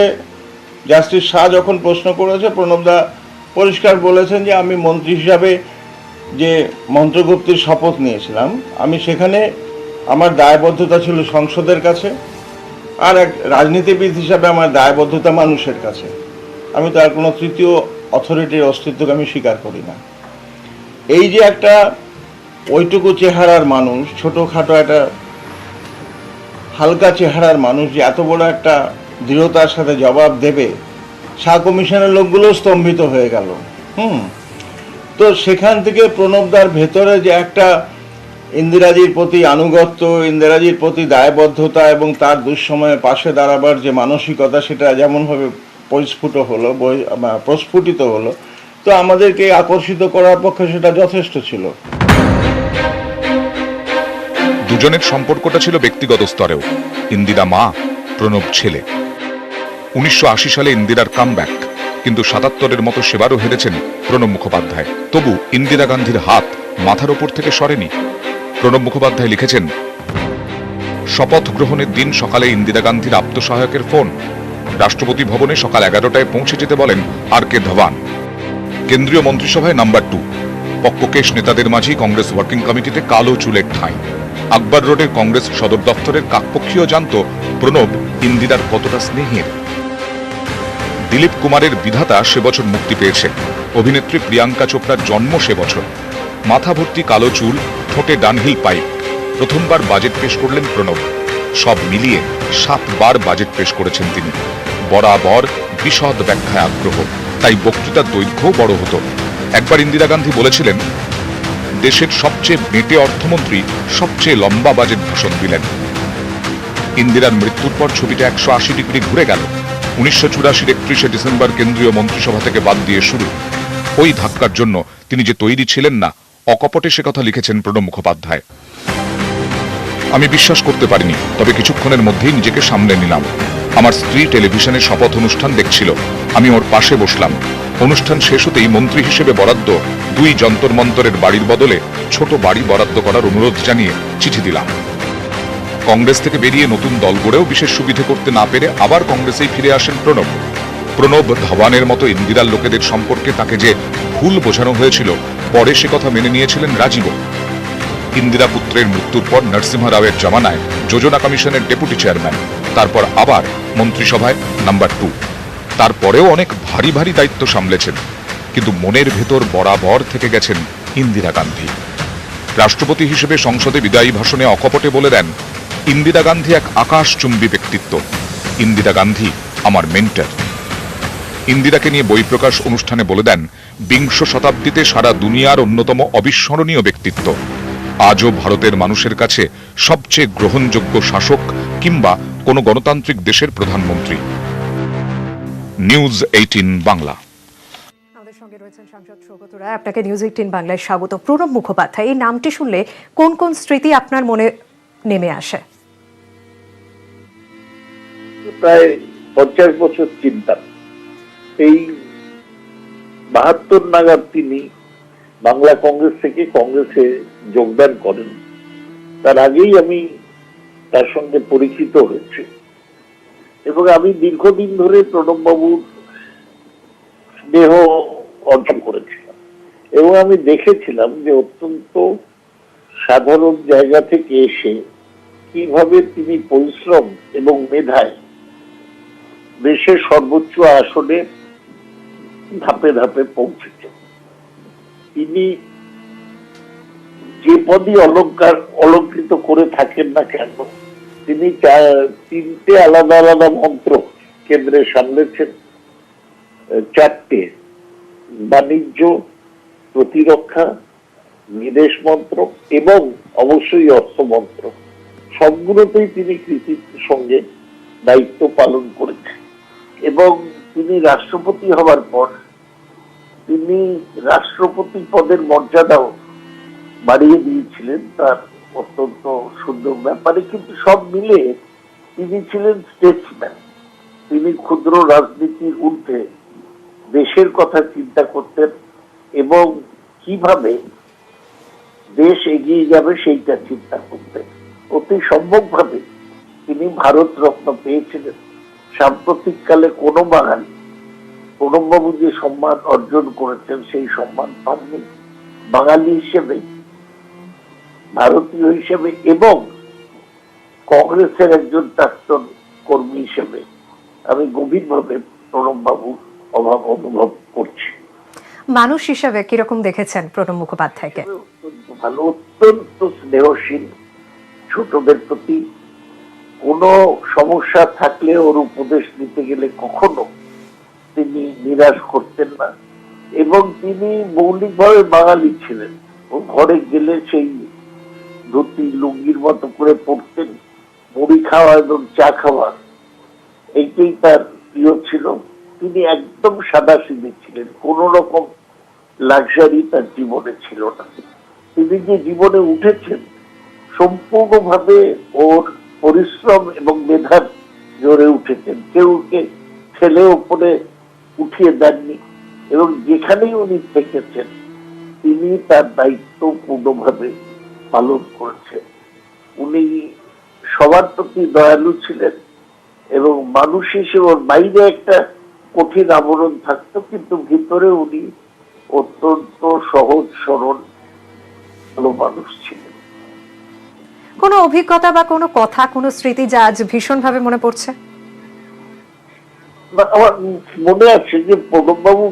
জাস্টিস শাহ যখন প্রশ্ন করেছে, প্রণবদা পরিষ্কার বলেছেন যে আমি মন্ত্রী হিসাবে যে মন্ত্রগুপ্তির শপথ নিয়েছিলাম, আমি সেখানে আমার দায়বদ্ধতা ছিল সংসদের কাছে, আর এক রাজনীতিবিদ হিসাবে আমার দায়বদ্ধতা মানুষের কাছে। আমি তার কোনো তৃতীয় অথরিটির অস্তিত্বকে আমি স্বীকার করি না। এই যে একটা ওইটুকু চেহারার মানুষ, ছোটোখাটো একটা হালকা চেহারার মানুষ যে এত বড় একটা দৃঢ়তার সাথে জবাব দেবে, শাহ কমিশনের লোকগুলো স্তম্ভিত হয়ে গেল। তো সেখান থেকে প্রণবদার ভেতরে যে একটা ইন্দিরাজির প্রতি আনুগত্য, ইন্দিরাজির প্রতি দায়বদ্ধতা এবং তার দুঃসময়ে পাশে দাঁড়াবার যে মানসিকতা, সেটা যেমনভাবে প্রস্ফুটিত হলো, তো আমাদেরকে আকর্ষিত করার পক্ষে সেটা যথেষ্ট ছিল। দুজনের সম্পর্কটা ছিল ব্যক্তিগত স্তরেও। ইন্দিরা মা, প্রণব ছেলে। 1980 সালে ইন্দিরার কামব্যাক, কিন্তু 77-এর মতো সেবারও হেরেছেন প্রণব মুখোপাধ্যায়। তবু ইন্দিরা গান্ধীর হাত মাথার ওপর থেকে সরেনি। প্রণব মুখোপাধ্যায় লিখেছেন, শপথ গ্রহণের দিন সকালে ইন্দিরা গান্ধীর আত্মসহায়কের ফোন। রাষ্ট্রপতি ভবনে সকাল 11টায় পৌঁছে যেতে বলেন আর.কে. ধওয়ান। কেন্দ্রীয় মন্ত্রিসভায় নাম্বার 2। পক্ককেশ নেতাদের মাঝেই কংগ্রেস ওয়ার্কিং কমিটিতে কালো চুলের ঠাঁই। আকবর রোডের কংগ্রেস সদর দপ্তরের কাকপক্ষীয় জানত প্রণব ইন্দিরার কতটা স্নেহের। দিলীপ কুমারের বিধাতা সে বছর মুক্তি পেয়েছে। অভিনেত্রী প্রিয়াঙ্কা চোপড়ার জন্ম সে বছর। মাথা ভর্তি কালো চুল, ঠোঁটে ডানহিল পাইপ। প্রথমবার বাজেট পেশ করলেন প্রণব। সব মিলিয়ে 7 বার বাজেট পেশ করেছেন তিনি। বরাবর বিশদ ব্যাখ্যায় আগ্রহ, তাই বক্তৃতার দৈর্ঘ্যও বড় হতো। একবার ইন্দিরা গান্ধী বলেছিলেন, দেশের সবচেয়ে বেটে অর্থমন্ত্রী সবচেয়ে লম্বা বাজেট ভাষণ দিলেন। ইন্দিরার মৃত্যুর পর ছবিটা 180 ডিগ্রি ঘুরে গেল। 1984 31শে ডিসেম্বর কেন্দ্রীয় মন্ত্রিসভা থেকে বাদ দিয়ে শুরু। ওই ধাক্কার জন্য তিনি যে তৈরি ছিলেন না, অকপটে সে কথা লিখেছেন প্রণব মুখোপাধ্যায়। আমি বিশ্বাস করতে পারিনি, তবে কিছুক্ষণের মধ্যেই নিজেকে সামলে নিলাম। আমার স্ত্রী টেলিভিশনে শপথ অনুষ্ঠান দেখছিল, আমি ওর পাশে বসলাম। অনুষ্ঠান শেষ হতেই মন্ত্রী হিসেবে বরাদ্দ 2 যন্তর মন্তরের বাড়ির বদলে ছোট বাড়ি বরাদ্দ করার অনুরোধ জানিয়ে চিঠি দিলাম। কংগ্রেস থেকে বেরিয়ে নতুন দল গড়েও বিশেষ সুবিধে করতে না পেরে আবার কংগ্রেসেই ফিরে আসেন প্রণব। প্রণব ধাওয়ানের মতো ইন্দিরার লোকেদের সম্পর্কে তাকে যে ভুল বোঝানো হয়েছিল, পরে সে কথা মেনে নিয়েছিলেন রাজীবও। ইন্দিরা পুত্রের মৃত্যুর পর নরসিংহ রাওয়ের জামানায় যোজনা কমিশনের ডেপুটি চেয়ারম্যান, তারপর আবার মন্ত্রিসভায় নাম্বার 2। তারপরেও অনেক ভারী ভারী দায়িত্ব সামলেছেন, কিন্তু মনের ভেতর বরাবর থেকে গেছেন ইন্দিরা গান্ধী। রাষ্ট্রপতি হিসেবে সংসদে বিদায়ী ভাষণে অকপটে বলে দেন, ইন্দিরা গান্ধী এক আকাশচুম্বী ব্যক্তিত্ব। ইন্দিরা গান্ধী আমার মেন্টর। ইন্দিরাকে নিয়ে বই প্রকাশ অনুষ্ঠানে বলে দেন, 20শ শতাব্দীতে সারা দুনিয়ার অন্যতম অবিস্মরণীয় ব্যক্তিত্ব। আজও ভারতের মানুষের কাছে সবচেয়ে গ্রহণযোগ্য শাসক কিংবা কোন গণতান্ত্রিক দেশের প্রধানমন্ত্রী। নিউজ 18 বাংলা। আমাদের সঙ্গে রয়েছেন সাংসদ সৌগত রায়। আপনাকে নিউজ 18 বাংলায় স্বাগত। প্রণব মুখোপাধ্যায়, এই নামটি শুনলে কোন কোন স্মৃতি আপনার মনে নেমে আসে? প্রায় 50 বছর চিন্তা। এই 72 নাগাদ তিনি বাংলা কংগ্রেস থেকে কংগ্রেসে যোগদান করেন। তার আগেই আমি তার সঙ্গে পরিচিত হয়েছি এবং আমি দীর্ঘদিন ধরে প্রণববাবুর স্নেহ অর্জন করেছিলাম এবং আমি দেখেছিলাম যে অত্যন্ত সাধারণ জায়গা থেকে এসে কিভাবে তিনি পরিশ্রম এবং মেধায় দেশের সর্বোচ্চ আসনে ধাপে ধাপে পৌঁছেছেন। তিনি যে পদই অলঙ্কৃত করে থাকেন না কেন, তিনি 3টে আলাদা আলাদা মন্ত্র কেন্দ্রে সামলেছেন। 4টে, বাণিজ্য, প্রতিরক্ষা, বিদেশ মন্ত্র এবং অবশ্যই অর্থ মন্ত্র। সবগুলোতেই তিনি কৃতিত্বের সঙ্গে দায়িত্ব পালন করেছেন এবং তিনি রাষ্ট্রপতি হবার পর তিনি রাষ্ট্রপতি পদের মর্যাদাও বাড়িয়ে দিয়েছিলেন তার অত্যন্ত সুন্দর ব্যাপারে। কিন্তু সব মিলে তিনি ছিলেন স্টেটসম্যান। তিনি ক্ষুদ্র রাজনীতির ঊর্ধ্বে দেশের কথা চিন্তা করতেন এবং কিভাবে দেশ এগিয়ে যাবে সেইটা চিন্তা করতেন। অতি সম্ভবভাবে তিনি ভারত রত্ন পেয়েছিলেন। সাম্প্রতিককালে কোনো বাঙালি প্রণববাবু যে সম্মান অর্জন করেছেন সেই সম্মান পাননি। বাঙালি হিসেবে, ভারতীয় হিসেবে এবং কংগ্রেসের একজন প্রাক্তন কর্মী হিসেবে আমি গভীরভাবে প্রণববাবুর অভাব অনুভব করছি। মানুষ হিসেবে কিরকম দেখেছেন প্রণব মুখোপাধ্যায়কে? অত্যন্ত ভালো, অত্যন্ত স্নেহশীল। ছোটদের প্রতি কোনো সমস্যা থাকলে ওর উপদেশ নিতে গেলে কখনো তিনি নিরাশ করতেন না এবং তিনি মৌলিকভাবে বাঙালি ছিলেন। ও ঘরে গেলে সেই ধুতি লুঙ্গির মতো করে পড়তেন। মুড়ি খাওয়া এবং চা খাওয়া এইটাই তার প্রিয় ছিল। তিনি একদম সাদাসিধে ছিলেন, কোন রকম লাক্সারি তার জীবনে ছিল না। তিনি যে জীবনে উঠেছেন সম্পূর্ণভাবে ওর পরিশ্রম এবং মেধার জোরে উঠেছেন। কেউকে ছেলে উপরে উঠিয়ে দেননি এবং যেখানেই উনি থেকেছেন তিনি তার দায়িত্ব পূর্ণভাবে পালন করেছেন। উনি সবার প্রতি দয়ালু ছিলেন এবং মানুষ হিসেবে ওর বাইরে একটা কঠিন আবরণ থাকতো, কিন্তু ভিতরে উনি অত্যন্ত সহজ সরল ভালো মানুষ ছিলেন। কোনো অভিজ্ঞতা বা কোনো কথা, কোনো স্মৃতি যা আজ ভীষণভাবে মনে পড়ছে? না, আমার মনে আছে যে প্রণববাবু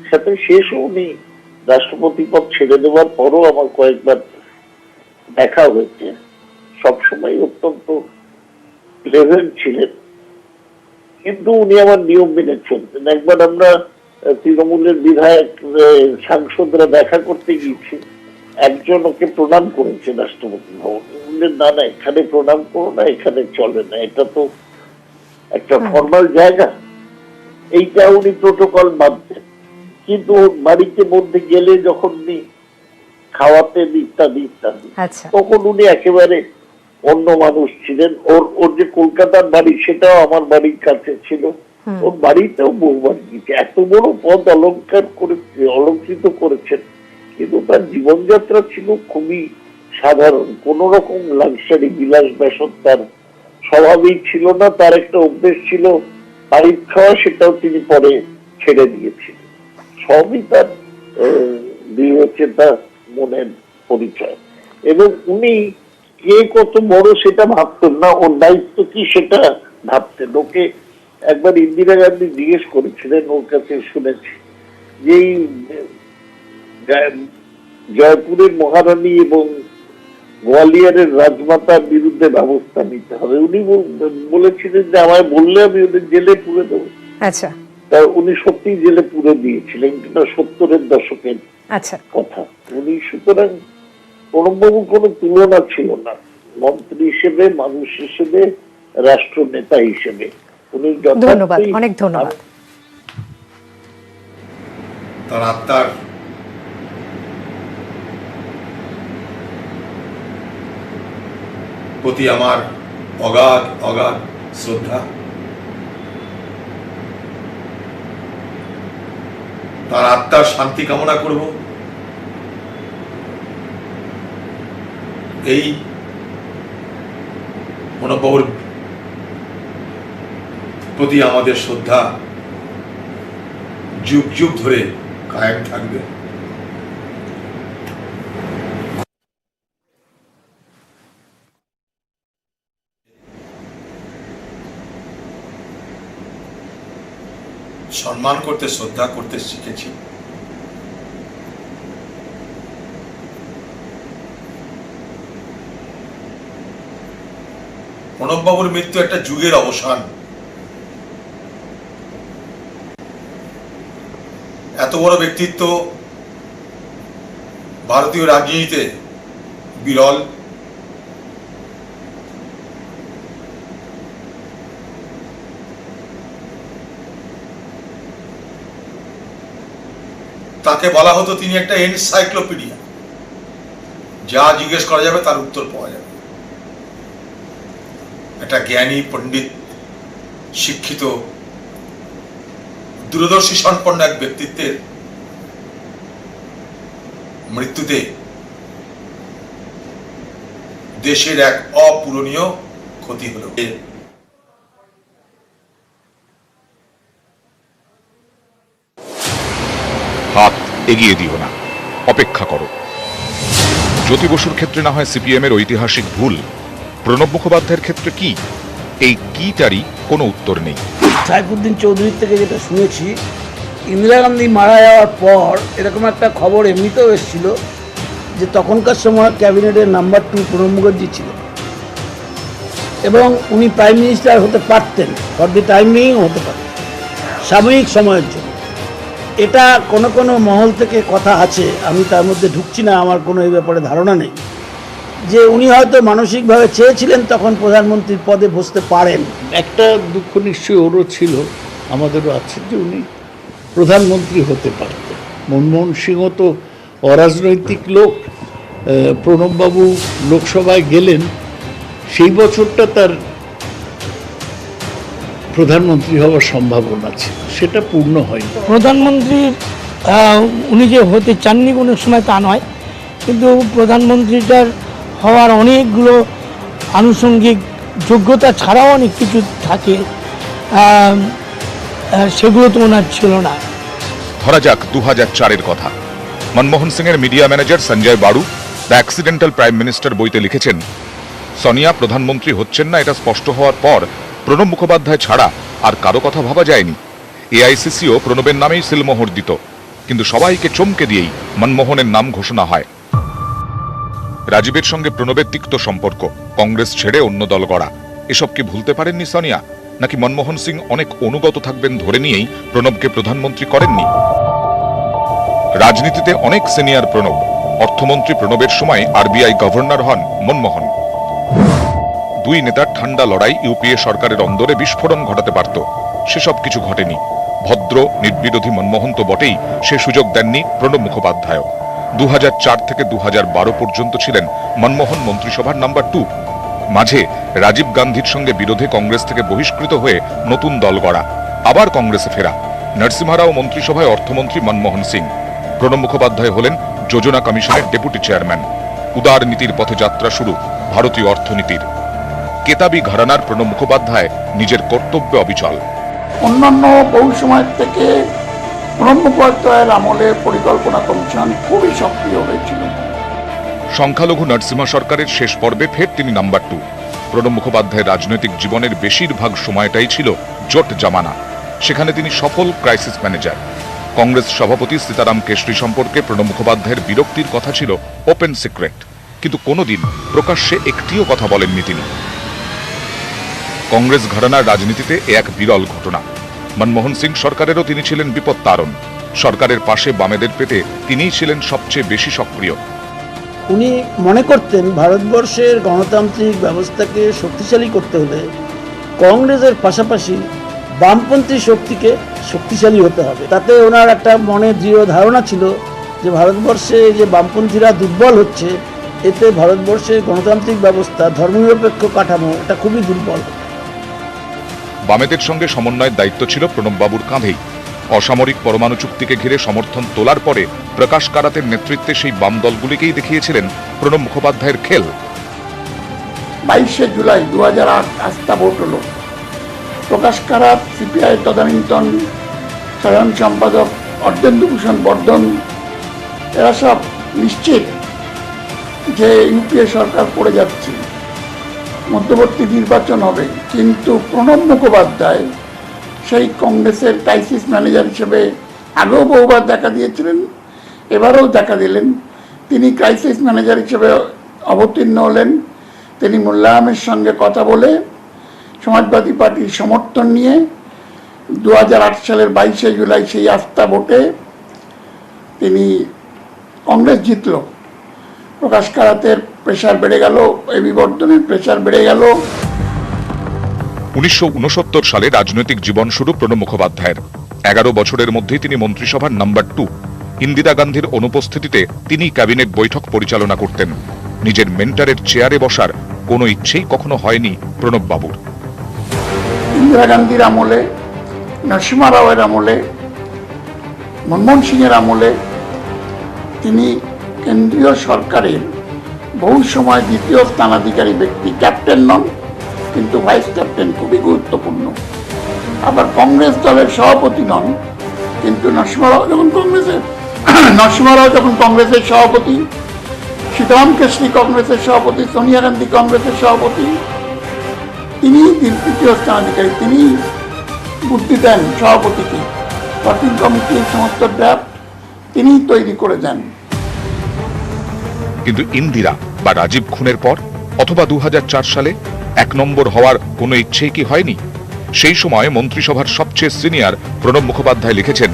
সাথে শেষ উনি রাষ্ট্রপতি পদ ছেড়ে দেওয়ার পরও আমার কয়েকবার দেখা হয়েছে। সবসময় অত্যন্ত প্লেজেন্ট ছিলেন, কিন্তু উনি আমার নিয়ম মেনে চলতেন। একবার আমরা তৃণমূলের বিধায়ক সাংসদরা দেখা করতে গিয়েছি, একজন ওকে প্রণাম করেছে রাষ্ট্রপতি ভবনে। বললেন না না, এখানে প্রণাম করো না, এখানে চলে না, এটা তো একটা ফর্মাল জায়গা। এইটা উনি প্রোটোকল মানতেন, কিন্তু বাড়িতে মধ্যে গেলে যখন উনি খাওয়াতেন ইত্যাদি ইত্যাদি, আচ্ছা, তখন উনি একেবারে অন্য মানুষ ছিলেন। ওর যে কলকাতার বাড়ি সেটাও আমার বাড়ির কাছে ছিল। ওর বাড়িতেও বহুবার গিয়েছে। এত বড় পদ অলঙ্কৃত করেছেন, কিন্তু তার জীবনযাত্রা ছিল খুবই সাধারণ। কোন রকম লাক্সারি বিলাস ব্যাসন তার স্বভাবেই ছিল না। তার একটা অভ্যেস ছিল বাড়ির খাওয়া, সেটাও তিনি পরে ছেড়ে দিয়েছিলেন। সবই তার দৃঢ়চেতা মনের পরিচয়। এবং উনি কে কত বড় সেটা ভাবতেন না, ওর দায়িত্ব কি সেটা ভাবতেন। ওকে একবার ইন্দিরা গান্ধী জিজ্ঞেস করেছিলেন, ওর কাছে শুনেছি, যে জয়পুরের মহারানী এবং গোয়ালিয়রের রাজমাতার বিরুদ্ধে ব্যবস্থা নিতে হবে। উনি বলেছিলেন যে আমায় বললে আমি ওদের জেলে পুরে দেবো। আচ্ছা, তা উনি সত্যি জেলে পুরে দিয়েছিলেন। এটা 70-এর দশকের আচ্ছা, কথা। উনি সুতরাং প্রণববাবুর কোনো তুলনা ছিল না, মন্ত্রী হিসেবে, মানুষ হিসেবে, রাষ্ট্র নেতা হিসেবে। উনি ধন্যবাদ, অনেক ধন্যবাদ। তার আত্মার প্রতি আমার অগাধ অগাধ শ্রদ্ধা। তার আত্মার শান্তি কামনা করব। এই প্রণববাবুর প্রতি আমাদের শ্রদ্ধা যুগ যুগ ধরে কায়েম থাকবে। সম্মান করতে, শ্রদ্ধা করতে শিখেছি। প্রণববাবুর মৃত্যু একটা যুগের অবসান। এত বড় ব্যক্তিত্ব ভারতীয় রাজনীতিতে বিরল। তাকে বলা হতো তিনি একটা এনসাইক্লোপিডিয়া, যা জিজ্ঞেস করা যাবে তার উত্তর পাওয়া যাবে। একটা জ্ঞানী, পণ্ডিত, শিক্ষিত, দূরদর্শী সম্পন্ন এক ব্যক্তিত্বের মৃত্যুতে দেশের এক অপূরণীয় ক্ষতি হলো। হাত এগিয়ে দিও না, অপেক্ষা করো। জ্যোতি বসুর ক্ষেত্রে না হয় সিপিএম এর ঐতিহাসিক ভুল, প্রণব মুখোপাধ্যায়ের ক্ষেত্রে কি? এই কিটারই কোনো উত্তর নেই। সাইফুদ্দিন চৌধুরীর থেকে যেটা শুনেছি, ইন্দিরা গান্ধী মারা যাওয়ার পর এরকম একটা খবর এমনিতেও এসেছিল যে তখনকার সময় ক্যাবিনেটের নাম্বার 2 প্রণব মুখার্জি ছিল এবং উনি প্রাইম মিনিস্টার হতে পারতেন, ফর দি টাইম বিইং হতে পারতেন সাময়িক সময়ের জন্য। এটা কোনো কোনো মহল থেকে কথা আছে, আমি তার মধ্যে ঢুকছি না, আমার কোনো এই ব্যাপারে ধারণা নেই, যে উনি হয়তো মানসিকভাবে চেয়েছিলেন তখন প্রধানমন্ত্রীর পদে বসতে পারেন। একটা দুঃখ নিশ্চয়ই ওরও ছিল, আমাদেরও আছে, যে উনি প্রধানমন্ত্রী হতে পারতেন। মনমোহন সিংহ তো অরাজনৈতিক লোক, প্রণববাবু লোকসভায় গেলেন, সেই বছরটা তার প্রধানমন্ত্রী হওয়ার সম্ভাবনা ছিল, সেটা পূর্ণ হয়নি। প্রধানমন্ত্রী উনি যে হতে চাননি কোনো সময় তা নয়, কিন্তু প্রধানমন্ত্রীটার হওয়ার অনেকগুলো আনুষঙ্গিক যোগ্যতা ছাড়াও অনেক কিছু থাকে, সেগুলো তো ওনার ছিল না। ধরা যাক 2004-এর কথা। মনমোহন সিং এর media manager Sanjaya Baru the accidental prime minister বইতে লিখেছেন, সোনিয়া প্রধানমন্ত্রী হচ্ছেন না এটা স্পষ্ট হওয়ার পর প্রণব মুখোপাধ্যায় ছাড়া আর কারো কথা ভাবা যায়নি। এআইসিসিও প্রণবের নামেই সিলমোহর দিত, কিন্তু সবাইকে চমকে দিয়েই মনমোহনের নাম ঘোষণা হয়। রাজীবের সঙ্গে প্রণবের তিক্ত সম্পর্ক, কংগ্রেস ছেড়ে অন্য দল গড়া, এসব কি ভুলতে পারেননি সোনিয়া? নাকি মনমোহন সিং অনেক অনুগত থাকবেন ধরে নিয়েই প্রণবকে প্রধানমন্ত্রী করেননি? রাজনীতিতে অনেক সিনিয়র প্রণব। অর্থমন্ত্রী প্রণবের সময় আরবিআই গভর্নর হন মনমোহন। দুই নেতার ঠান্ডা লড়াই ইউপিএ সরকারের অন্দরে বিস্ফোরণ ঘটাতে পারত, সেসব কিছু ঘটেনি। ভদ্র নির্বিরোধী মনমোহন তো বটেই, সে সুযোগ দেননি প্রণব মুখোপাধ্যায়। 2004 থেকে 2012 পর্যন্ত ছিলেন মনমোহন মন্ত্রিসভার নাম্বার 2। মাঝে রাজীব গান্ধীর সঙ্গে বিরোধে কংগ্রেস থেকে বহিষ্কৃত হয়ে নতুন দল গড়া, আবার কংগ্রেসে ফেরা। নরসিমহা রাও মন্ত্রিসভায় অর্থমন্ত্রী মনমোহন সিং। প্রণব মুখোপাধ্যায় হলেন যোজনা কমিশনের ডেপুটি চেয়ারম্যান। উদার নীতির পথে যাত্রা শুরু ভারতীয় অর্থনীতির। কেতাবি ঘরানার প্রণব মুখোপাধ্যায় নিজের কর্তব্যে অবিচল। অন্যান্য বহু সময়ের থেকে প্রণব মুখোপাধ্যায়ের আমলে পরিকল্পনা কমিশন খুবই সক্রিয় হয়েছিল। সংখ্যালঘু নরসিমহা সরকারের শেষ পর্বে ফের তিনি নাম্বার 2। প্রণব মুখোপাধ্যায়ের রাজনৈতিক জীবনের বেশিরভাগ সময়টাই ছিল জোট জামানা। সেখানে তিনি সফল ক্রাইসিস ম্যানেজার। কংগ্রেস সভাপতি সীতারাম কেশরী সম্পর্কে প্রণব মুখোপাধ্যায়ের বিরক্তির কথা ছিল ওপেন সিক্রেট, কিন্তু কোনোদিন প্রকাশ্যে একটিও কথা বলেননি তিনি। কংগ্রেস ঘরানার রাজনীতিতে এক বিরল ঘটনা। মনমোহন সিং সরকারেরও তিনি ছিলেন বিপদ তারণ। সরকারের পাশে বামেদের পেতে তিনিই ছিলেন সবচেয়ে বেশি সক্রিয়। উনি মনে করতেন ভারতবর্ষের গণতান্ত্রিক ব্যবস্থাকে শক্তিশালী করতে হলে কংগ্রেসের পাশাপাশি বামপন্থী শক্তিকে শক্তিশালী হতে হবে। তাতে ওনার একটা মনে দৃঢ় ধারণা ছিল যে ভারতবর্ষে যে বামপন্থীরা দুর্বল হচ্ছে, এতে ভারতবর্ষের গণতান্ত্রিক ব্যবস্থা, ধর্মনিরপেক্ষ কাঠামো, এটা খুবই দুর্বল। বামেদের সঙ্গে সমন্বয়ের দায়িত্ব ছিল প্রণববাবুর কাঁধেই। অসামরিক পরমাণু চুক্তিকে ঘিরে সমর্থন তোলার পরে প্রকাশ কারাতের নেতৃত্বে সেই বাম দলগুলিকেই দেখিয়েছিলেন প্রণব মুখোপাধ্যায়ের খেল। 22শে জুলাই 2008 আস্থা ভোট হলো। প্রকাশ কারাত, সিপিআই তদানীন্তন সাধারণ সম্পাদক অর্ধেন্দুভূষণ বর্ধন, এরা সব নিশ্চিত যে ইউপিএ সরকার পড়ে যাচ্ছে, মধ্যবর্তী নির্বাচন হবে। কিন্তু প্রণব মুখোপাধ্যায় সেই কংগ্রেসের ক্রাইসিস ম্যানেজার হিসেবে আগেও বহুবার দেখা দিয়েছিলেন, এবারেও দেখা দিলেন। তিনি ক্রাইসিস ম্যানেজার হিসেবে অবতীর্ণ হলেন। তিনি মোল্লাহামের সঙ্গে কথা বলে সমাজবাদী পার্টির সমর্থন নিয়ে 2008 সালের 22শে জুলাই সেই আস্থা ভোটে তিনি কংগ্রেস জিতল। প্রকাশ কারাতের প্রেশার বেড়ে গেল, এবি বর্ধনের প্রেশার বেড়ে গেল। 1969 সালে রাজনৈতিক জীবন শুরু প্রণব মুখোপাধ্যায়ের। 11 বছরের মধ্যেই তিনি মন্ত্রিসভার নাম্বার 2। ইন্দিরা গান্ধীর অনুপস্থিতিতে তিনি ক্যাবিনেট বৈঠক পরিচালনা করতেন। নিজের মেন্টারের চেয়ারে বসার কোনো ইচ্ছেই কখনো হয়নি প্রণব বাবুর। ইন্দিরা গান্ধীর আমলে, নরসিমহা রাওয়ের আমলে, মনমোহন সিংয়ের আমলে তিনি কেন্দ্রীয় সরকারের বহু সময় দ্বিতীয় স্থানাধিকারী ব্যক্তি। ক্যাপ্টেন নন, কিন্তু ভাইস ক্যাপ্টেন, খুবই গুরুত্বপূর্ণ। আবার কংগ্রেস দলের সভাপতি নন, কিন্তু নরসিমহা রাও যখন কংগ্রেসের সভাপতি, সীতারাম কেশরী কংগ্রেসের সভাপতি, সোনিয়া গান্ধী কংগ্রেসের সভাপতি, তিনি তৃতীয় স্থানাধিকারী। তিনি বুদ্ধি দেন সভাপতিকে, ওয়ার্কিং কমিটির সমস্ত ড্রাফট তিনি তৈরি করে দেন। কিন্তু ইন্দিরা বা রাজীব খুনের পর অথবা 2004 সালে 1 নম্বর হওয়ার কোনো ইচ্ছেই কি হয়নি? সেই সময় মন্ত্রিসভার সবচেয়ে সিনিয়র প্রণব মুখোপাধ্যায় লিখেছেন,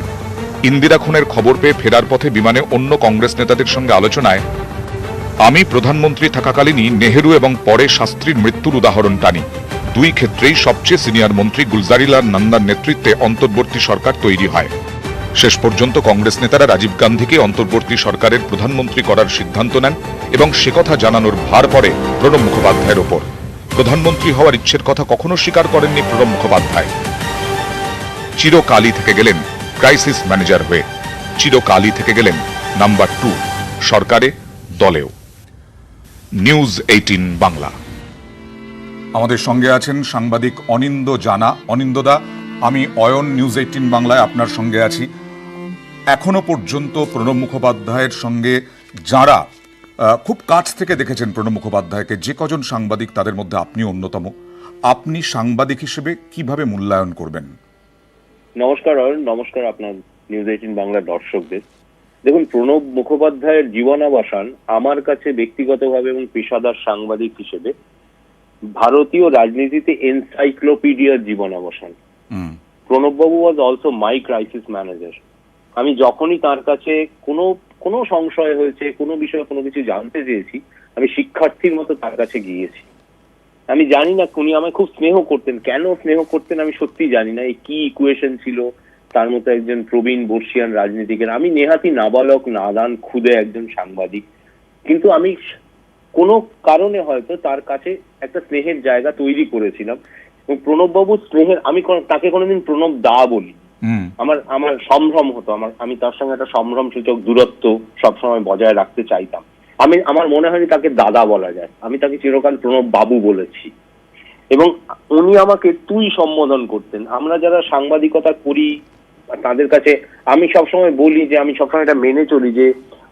ইন্দিরা খুনের খবর পেয়ে ফেরার পথে বিমানে অন্য কংগ্রেস নেতাদের সঙ্গে আলোচনায় আমি প্রধানমন্ত্রী থাকাকালীনই নেহেরু এবং পরে শাস্ত্রীর মৃত্যুর উদাহরণ টানি। দুই ক্ষেত্রেই সবচেয়ে সিনিয়র মন্ত্রী গুলজারিলাল নন্দার নেতৃত্বে অন্তর্বর্তী সরকার তৈরি হয়। শেষ পর্যন্ত কংগ্রেস নেতারা রাজীব গান্ধীকে অন্তর্বর্তী সরকারের প্রধানমন্ত্রী করার সিদ্ধান্ত নেন এবং সে কথা জানানোর ভার পড়ে প্রণব মুখোপাধ্যায়ের ওপর। প্রধানমন্ত্রী হওয়ার ইচ্ছের কথা কখনো স্বীকার করেননি প্রণব মুখোপাধ্যায়। চিরকালই থেকে গেলেন ক্রাইসিস ম্যানেজার হয়ে, চিরকালই থেকে গেলেন নাম্বার 2 সরকারে, দলেও। নিউজ 18 বাংলা। আমাদের সঙ্গে আছেন সাংবাদিক অনিন্দ জানা। অনিন্দদা, আমি অয়ন, নিউজ 18 বাংলায় আপনার সঙ্গে আছি। এখনো পর্যন্ত প্রণব মুখোপাধ্যায়ের সঙ্গে যারা খুব কাছ থেকে দেখেছেন প্রণব মুখোপাধ্যায়কে, যে কজন সাংবাদিক তাদের মধ্যে আপনি অন্যতম। আপনি সাংবাদিক হিসেবে কিভাবে মূল্যায়ন করবেন? নমস্কার অরুণ, নমস্কার আপনার নিউজ 18 বাংলার দর্শকদের। দেখুন, প্রণব মুখোপাধ্যায়ের জীবনাবসান আমার কাছে ব্যক্তিগতভাবে এবং পেশাদার সাংবাদিক হিসেবে ভারতীয় রাজনীতিতে এনসাইক্লোপিডিয়ার জীবনাবসান। প্রণববাবু was also my crisis manager. আমি যখনই তার কাছে কোনো সংশয় হয়েছে, কোনো বিষয়ে কোনো কিছু জানতে চেয়েছি, আমি শিক্ষার্থীর মতো তার কাছে গিয়েছি। আমি জানি না উনি আমায় খুব স্নেহ করতেন, কেন স্নেহ করতেন আমি সত্যি জানি না। এই কি ইকুয়েশন ছিল তার মতো একজন প্রবীণ বর্ষিয়ান রাজনীতিকের। আমি নেহাতি নাবালক নাদান ক্ষুদে একজন সাংবাদিক, কিন্তু আমি কোনো কারণে হয়তো তার কাছে একটা স্নেহের জায়গা তৈরি করেছিলাম। এবং প্রণববাবুর স্নেহের আমি তাকে কোনোদিন প্রণব দা বলি। আমার সম্ভ্রম হতো, আমি তার সঙ্গে একটা সম্ভ্রম সূচক দূরত্ব সবসময় বজায় রাখতে চাইতাম। আমার মনে হয়নি তাকে দাদা বলা যায়, আমি তাকে চিরকাল প্রণব বাবু বলেছি। এবং উনি আমাকে তুই সম্বোধন করতেন। আমরা যারা সাংবাদিকতা করি তাদের কাছে আমি সবসময় বলি যে আমি সবসময় এটা মেনে চলি যে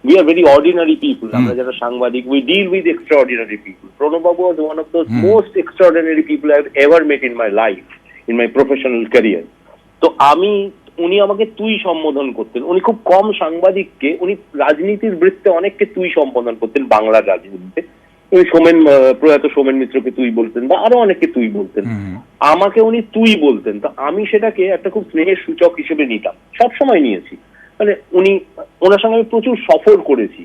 we are very ordinary people. আমরা যারা সাংবাদিক, we deal with extraordinary people. Pranab babu was one of those most extraordinary people I have ever met in my life, in my professional career. তো উনি আমাকে তুই সম্বোধন করতেন। উনি খুব কম সাংবাদিককে, উনি রাজনীতির বৃত্তে অনেককে তুই সম্বোধন করতেন বাংলার রাজনীতিতে। উনি প্রয়াত সোমেন মিত্রকে তুই বলতেন বা আরো অনেককে তুই বলতেন, আমাকে উনি তুই বলতেন। তো আমি সেটাকে একটা খুব স্নেহের সূচক হিসেবে নিতাম, সবসময় নিয়েছি। মানে ওনার সঙ্গে আমি প্রচুর সফর করেছি।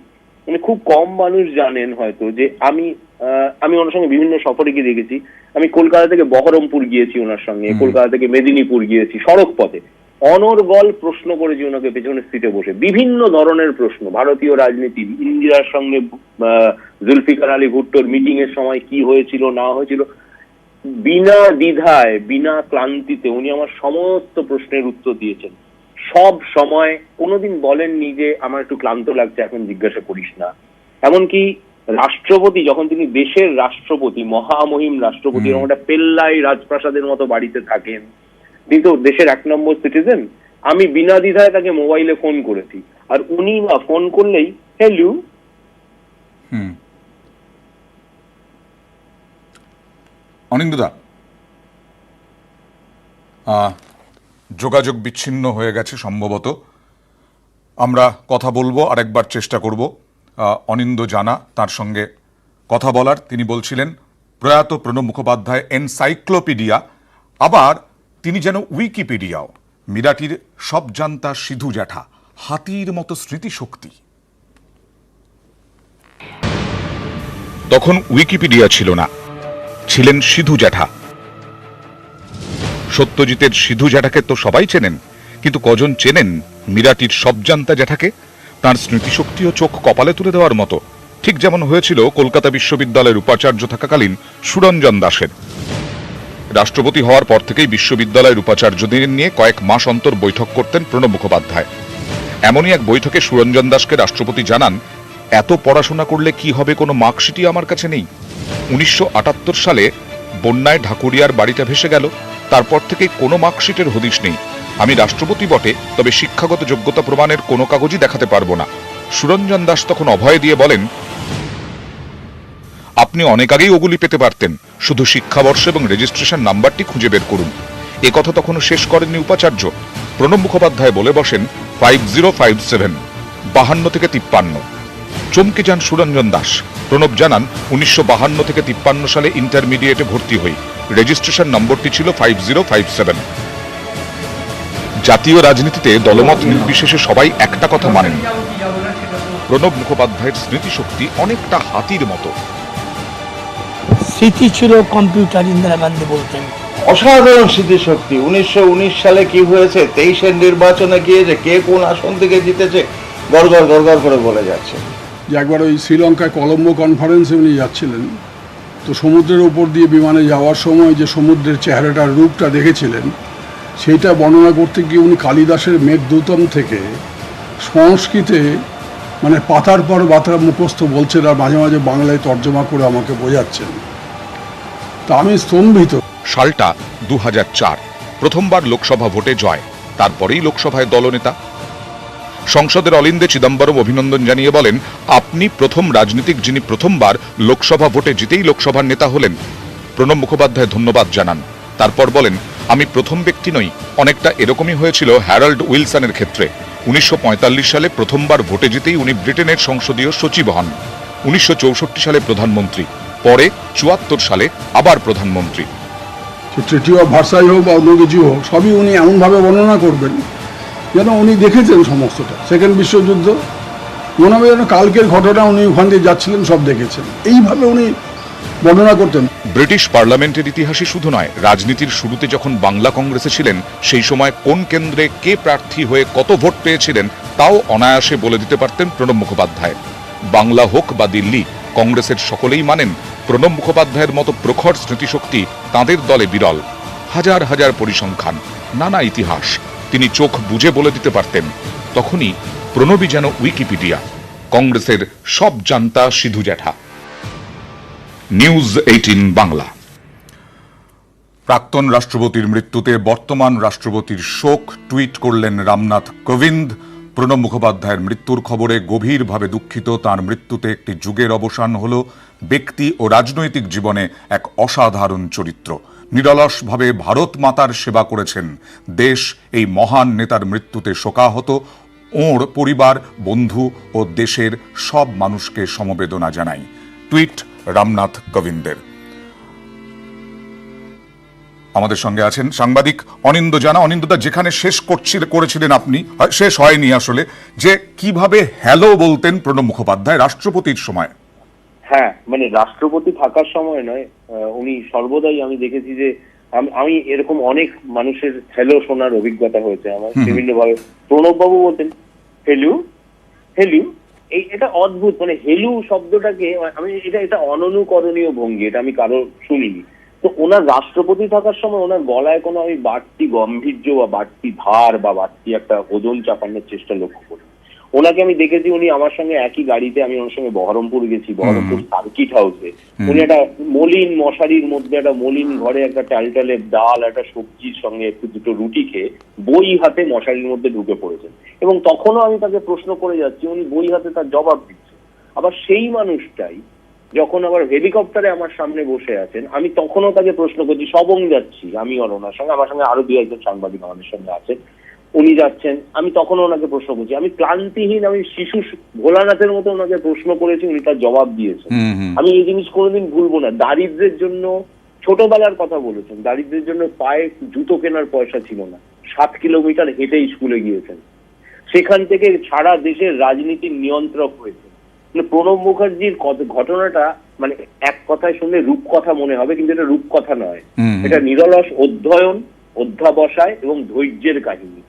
উনি খুব কম মানুষ জানেন হয়তো যে আমি ওনার সঙ্গে বিভিন্ন সফরে গিয়ে দেখেছি। আমি কলকাতা থেকে বহরমপুর গিয়েছি ওনার সঙ্গে, কলকাতা থেকে মেদিনীপুর গিয়েছি সড়ক পথে। অনর্গল প্রশ্ন করেছি ওনাকে পেছনের সিটে বসে, বিভিন্ন ধরনের প্রশ্ন, ভারতীয় রাজনীতি, ইন্দিরার সঙ্গে জুলফিকার আলী ভুট্টোর মিটিং এর সময় কি হয়েছিল না হয়েছিল, বিনা দ্বিধায় বিনা ক্লান্তিতে উনি আমার সমস্ত প্রশ্নের উত্তর দিয়েছেন। সব সময় কোনোদিন বলেননি যে আমার একটু ক্লান্ত লাগছে এখন জিজ্ঞাসা করিস না। এমনকি রাষ্ট্রপতি, যখন তিনি দেশের রাষ্ট্রপতি, মহামহিম রাষ্ট্রপতি, এরকম একটা পেল্লাই রাজপ্রাসাদের মতো বাড়িতে থাকেন, কিন্তু দেশের 1 নম্বর সিটিজেন, আমি বিনা দ্বিধায় তাকে মোবাইলে ফোন করেছি। আর উনি না ফোন করলেই হ্যালো। অনিন্দুদা, যোগাযোগ বিচ্ছিন্ন হয়ে গেছে সম্ভবত। আমরা কথা বলবো, আরেকবার চেষ্টা করব অনিন্দ্য জানা তার সঙ্গে কথা বলার। তিনি বলছিলেন প্রয়াত প্রণব মুখোপাধ্যায় এনসাইক্লোপিডিয়া, আবার তিনি যেন উইকিপিডিয়াও। মিরাটির সব জানতা সিধু জ্যাঠা, হাতির মতো স্মৃতিশক্তি। তখন উইকিপিডিয়া ছিল না, ছিলেন সিধু জ্যাঠা। সত্যজিতের সিধু জ্যাঠাকে তো সবাই চেনেন, কিন্তু কজন চেনেন মিরাটির সবজান্তা জ্যাঠাকে? তার স্মৃতিশক্তি ও চোখ কপালে তুলে দেওয়ার মতো, ঠিক যেমন হয়েছিল কলকাতা বিশ্ববিদ্যালয়ের উপাচার্য থাকাকালীন সুরঞ্জন দাসের। রাষ্ট্রপতি হওয়ার পর থেকেই বিশ্ববিদ্যালয়ের উপাচার্যদের নিয়ে কয়েক মাস অন্তর বৈঠক করতেন প্রণব মুখোপাধ্যায়। এমনই এক বৈঠকে সুরঞ্জন দাসকে রাষ্ট্রপতি জানান, এত পড়াশোনা করলে কি হবে, কোনো মার্কশিটই আমার কাছে নেই। 1978 সালে বন্যায় ঢাকুরিয়ার বাড়িটা ভেসে গেল, তারপর থেকে কোনো মার্কশিটের হদিশ নেই। আমি রাষ্ট্রপতি বটে, তবে শিক্ষাগত যোগ্যতা প্রমাণের কোনো কাগজই দেখাতে পারবো না। সুরঞ্জন দাস তখন অভয় দিয়ে বলেন, আপনি অনেক আগেই ওগুলি পেতে পারতেন, শুধু শিক্ষাবর্ষ এবং রেজিস্ট্রেশন নাম্বারটি খুঁজে বের করুন। এ কথা তখনও শেষ করেননি উপাচার্য। প্রণব মুখোপাধ্যায় বলে বসেন 5057, 52 থেকে 53। চমকে যান সুরঞ্জন দাস। প্রণব জানান, 1952 থেকে 53 সালে ইন্টারমিডিয়েটে ভর্তি হই, রেজিস্ট্রেশন নম্বরটি ছিল 5057। জাতীয় রাজনীতিতে দলমত নির্বিশেষে সবাই একটা কথা মানেন, প্রণব মুখোপাধ্যায়ের স্মৃতিশক্তি অনেকটা হাতির মতো। স্মৃতি ছিল কম্পিউটার, ইন্দিরা গান্ধী বলতেন। অসাধারণ স্মৃতিশক্তি। 1919 সালে কি হয়েছে, 23-এর নির্বাচনে গিয়ে যে কে কোন আসন থেকে জিতেছে গড়গড় গড়গড় করে বলে যাচ্ছে। যে একবার ওই শ্রীলঙ্কায় কলম্বো কনফারেন্সে উনি যাচ্ছিলেন, তো সমুদ্রের ওপর দিয়ে বিমানে যাওয়ার সময় যে সমুদ্রের চেহারাটার রূপটা দেখেছিলেন, সেইটা বর্ণনা করতে গিয়ে উনি কালিদাসের মেঘদূতম থেকে সংস্কৃতে মানে পাতার পর পাতা মুখস্থ বলছেন, আর মাঝে মাঝে বাংলায় তর্জমা করে আমাকে বোঝাচ্ছেন। তা আমি স্তম্ভিত। সালটা 2004, প্রথমবার লোকসভা ভোটে জয়, তারপরেই লোকসভায় দলনেতা। সংসদের অলিন্দে চিদম্বরম অভিনন্দন জানিয়ে বলেন, আপনি আপনি প্রথম রাজনীতিক যিনি প্রথমবার লোকসভা ভোটে জিতেই লোকসভার নেতা হলেন। প্রণব মুখোপাধ্যায় ধন্যবাদ জানান। তারপর বলেন, আমি প্রথম ব্যক্তি নই, অনেকটা এরকমই হয়েছিল হ্যারল্ড উইলসনের ক্ষেত্রে। 1945 সালে প্রথমবার ভোটে জিতেই উনি ব্রিটেনের সংসদীয় সচিব হন। 1964 সালে প্রধানমন্ত্রী, পরে 74 সালে আবার প্রধানমন্ত্রী। ট্রিটি অফ ভার্সাই হোক বা অন্য কিছু হোক, সবই উনি এমনভাবে বর্ণনা করবেন যেন উনি দেখেছেন সমস্তটা। সেকেন্ড বিশ্বযুদ্ধ মনে হবে যেন কালকের ঘটনা, উনি ওখান দিয়ে যাচ্ছিলেন, সব দেখেছেন, এইভাবে উনি বর্ণনা করতেন। ব্রিটিশ পার্লামেন্টের ইতিহাসে শুধু নয়, রাজনীতির শুরুতে যখন বাংলা কংগ্রেসে ছিলেন, সেই সময় কোন কেন্দ্রে কে প্রার্থী হয়ে কত ভোট পেয়েছিলেন তাও অনায়াসে বলে দিতে পারতেন প্রণব মুখোপাধ্যায়। বাংলা হোক বা দিল্লি, কংগ্রেসের সকলেই মানেন প্রণব মুখোপাধ্যায়ের মতো প্রখর স্মৃতিশক্তি তাঁদের দলে বিরল। হাজার হাজার পরিসংখ্যান, নানা ইতিহাস তিনি চোখ বুজে বলে দিতে পারতেন। তখনই প্রণবই যেন উইকিপিডিয়া, কংগ্রেসের সব জানতা সিধু জ্যাঠা। নিউজ 18 বাংলা। প্রাক্তন রাষ্ট্রপতির মৃত্যুতে বর্তমান রাষ্ট্রপতির শোক টুইট করলেন রামনাথ কোবিন্দ। প্রণব মুখোপাধ্যায়ের মৃত্যুর খবরে গভীরভাবে দুঃখিত। তার মৃত্যুতে একটি যুগের অবসান হল। ব্যক্তি ও রাজনৈতিক জীবনে এক অসাধারণ চরিত্র, নিরলসভাবে ভারত মাতার সেবা করেছেন। দেশ এই মহান নেতার মৃত্যুতে শোকাহত। ওঁর পরিবার, বন্ধু ও দেশের সব মানুষকে সমবেদনা জানাই। টুইট রামনাথ কোবিন্দের। আমাদের সঙ্গে আছেন সাংবাদিক অনিন্দ জানা। অনিন্দদা, যেখানে শেষ করেছিলেন আপনি, শেষ হয়নি আসলে, যে কিভাবে হ্যালো বলতেন প্রণব মুখোপাধ্যায় রাষ্ট্রপতির সময়। হ্যাঁ, মানে রাষ্ট্রপতি থাকার সময় নয়, উনি সর্বদাই, আমি দেখেছি যে আমি এরকম অনেক মানুষের হ্যালো শোনার অভিজ্ঞতা হয়েছে আমার বিভিন্ন ভাবে। প্রণব বাবু বলতেন হেলু হেলু, এটা অদ্ভুত, মানে হেলু শব্দটাকে আমি এটা অননুকরণীয় ভঙ্গি, এটা আমি কারো শুনিনি। তো ওনার রাষ্ট্রপতি থাকার সময় ওনার গলায় কোনো আমি বাড়তি গম্ভীর্য বা বাড়তি ধার বা বাড়তি একটা ওজন চাপানোর চেষ্টা লক্ষ্য করি। ওনাকে আমি দেখেছি, উনি আমার সঙ্গে একই গাড়িতে, আমি ওনার সঙ্গে বহরমপুর গেছি, বহরমপুর সার্কিট হাউসে। উনি একটা মলিন মশারির মধ্যে একটা মলিন ঘরে একটা টালটালে ডাল, একটা সবজির সঙ্গে একটু দুটো রুটি খেয়ে বই হাতে মশারির মধ্যে ঢুকে পড়েছেন। এবং তখনও আমি তাকে প্রশ্ন করে যাচ্ছি, উনি বই হাতে তার জবাব দিচ্ছেন। আবার সেই মানুষটাই যখন আবার হেলিকপ্টারে আমার সামনে বসে আছেন, আমি তখনও তাকে প্রশ্ন করছি, সবং যাচ্ছি আমি আর ওনার সঙ্গে, আমার সঙ্গে আরো দু একজন সাংবাদিক আমাদের সঙ্গে আছেন, উনি যাচ্ছেন, আমি তখনও ওনাকে প্রশ্ন করছি। আমি ক্লান্তিহীন, আমি শিশু ভোলানাথের মতো ওনাকে প্রশ্ন করেছি, উনি তার জবাব দিয়েছেন। আমি এই জিনিস কোনোদিন ভুলবো না। দারিদ্রের জন্য ছোটবেলার কথা বলেছেন, দারিদ্রের জন্য পায়ে জুতো কেনার পয়সা ছিল না, 7 কিলোমিটার হেঁটে স্কুলে গিয়েছেন। সেখান থেকে সারা দেশের রাজনীতির নিয়ন্ত্রক হয়েছে। প্রণব মুখার্জির ঘটনাটা মানে এক কথায় শুনলে রূপকথা মনে হবে, কিন্তু এটা রূপকথা নয়, এটা নিরলস অধ্যয়ন, অধ্যাবসায় এবং ধৈর্যের কাহিনী।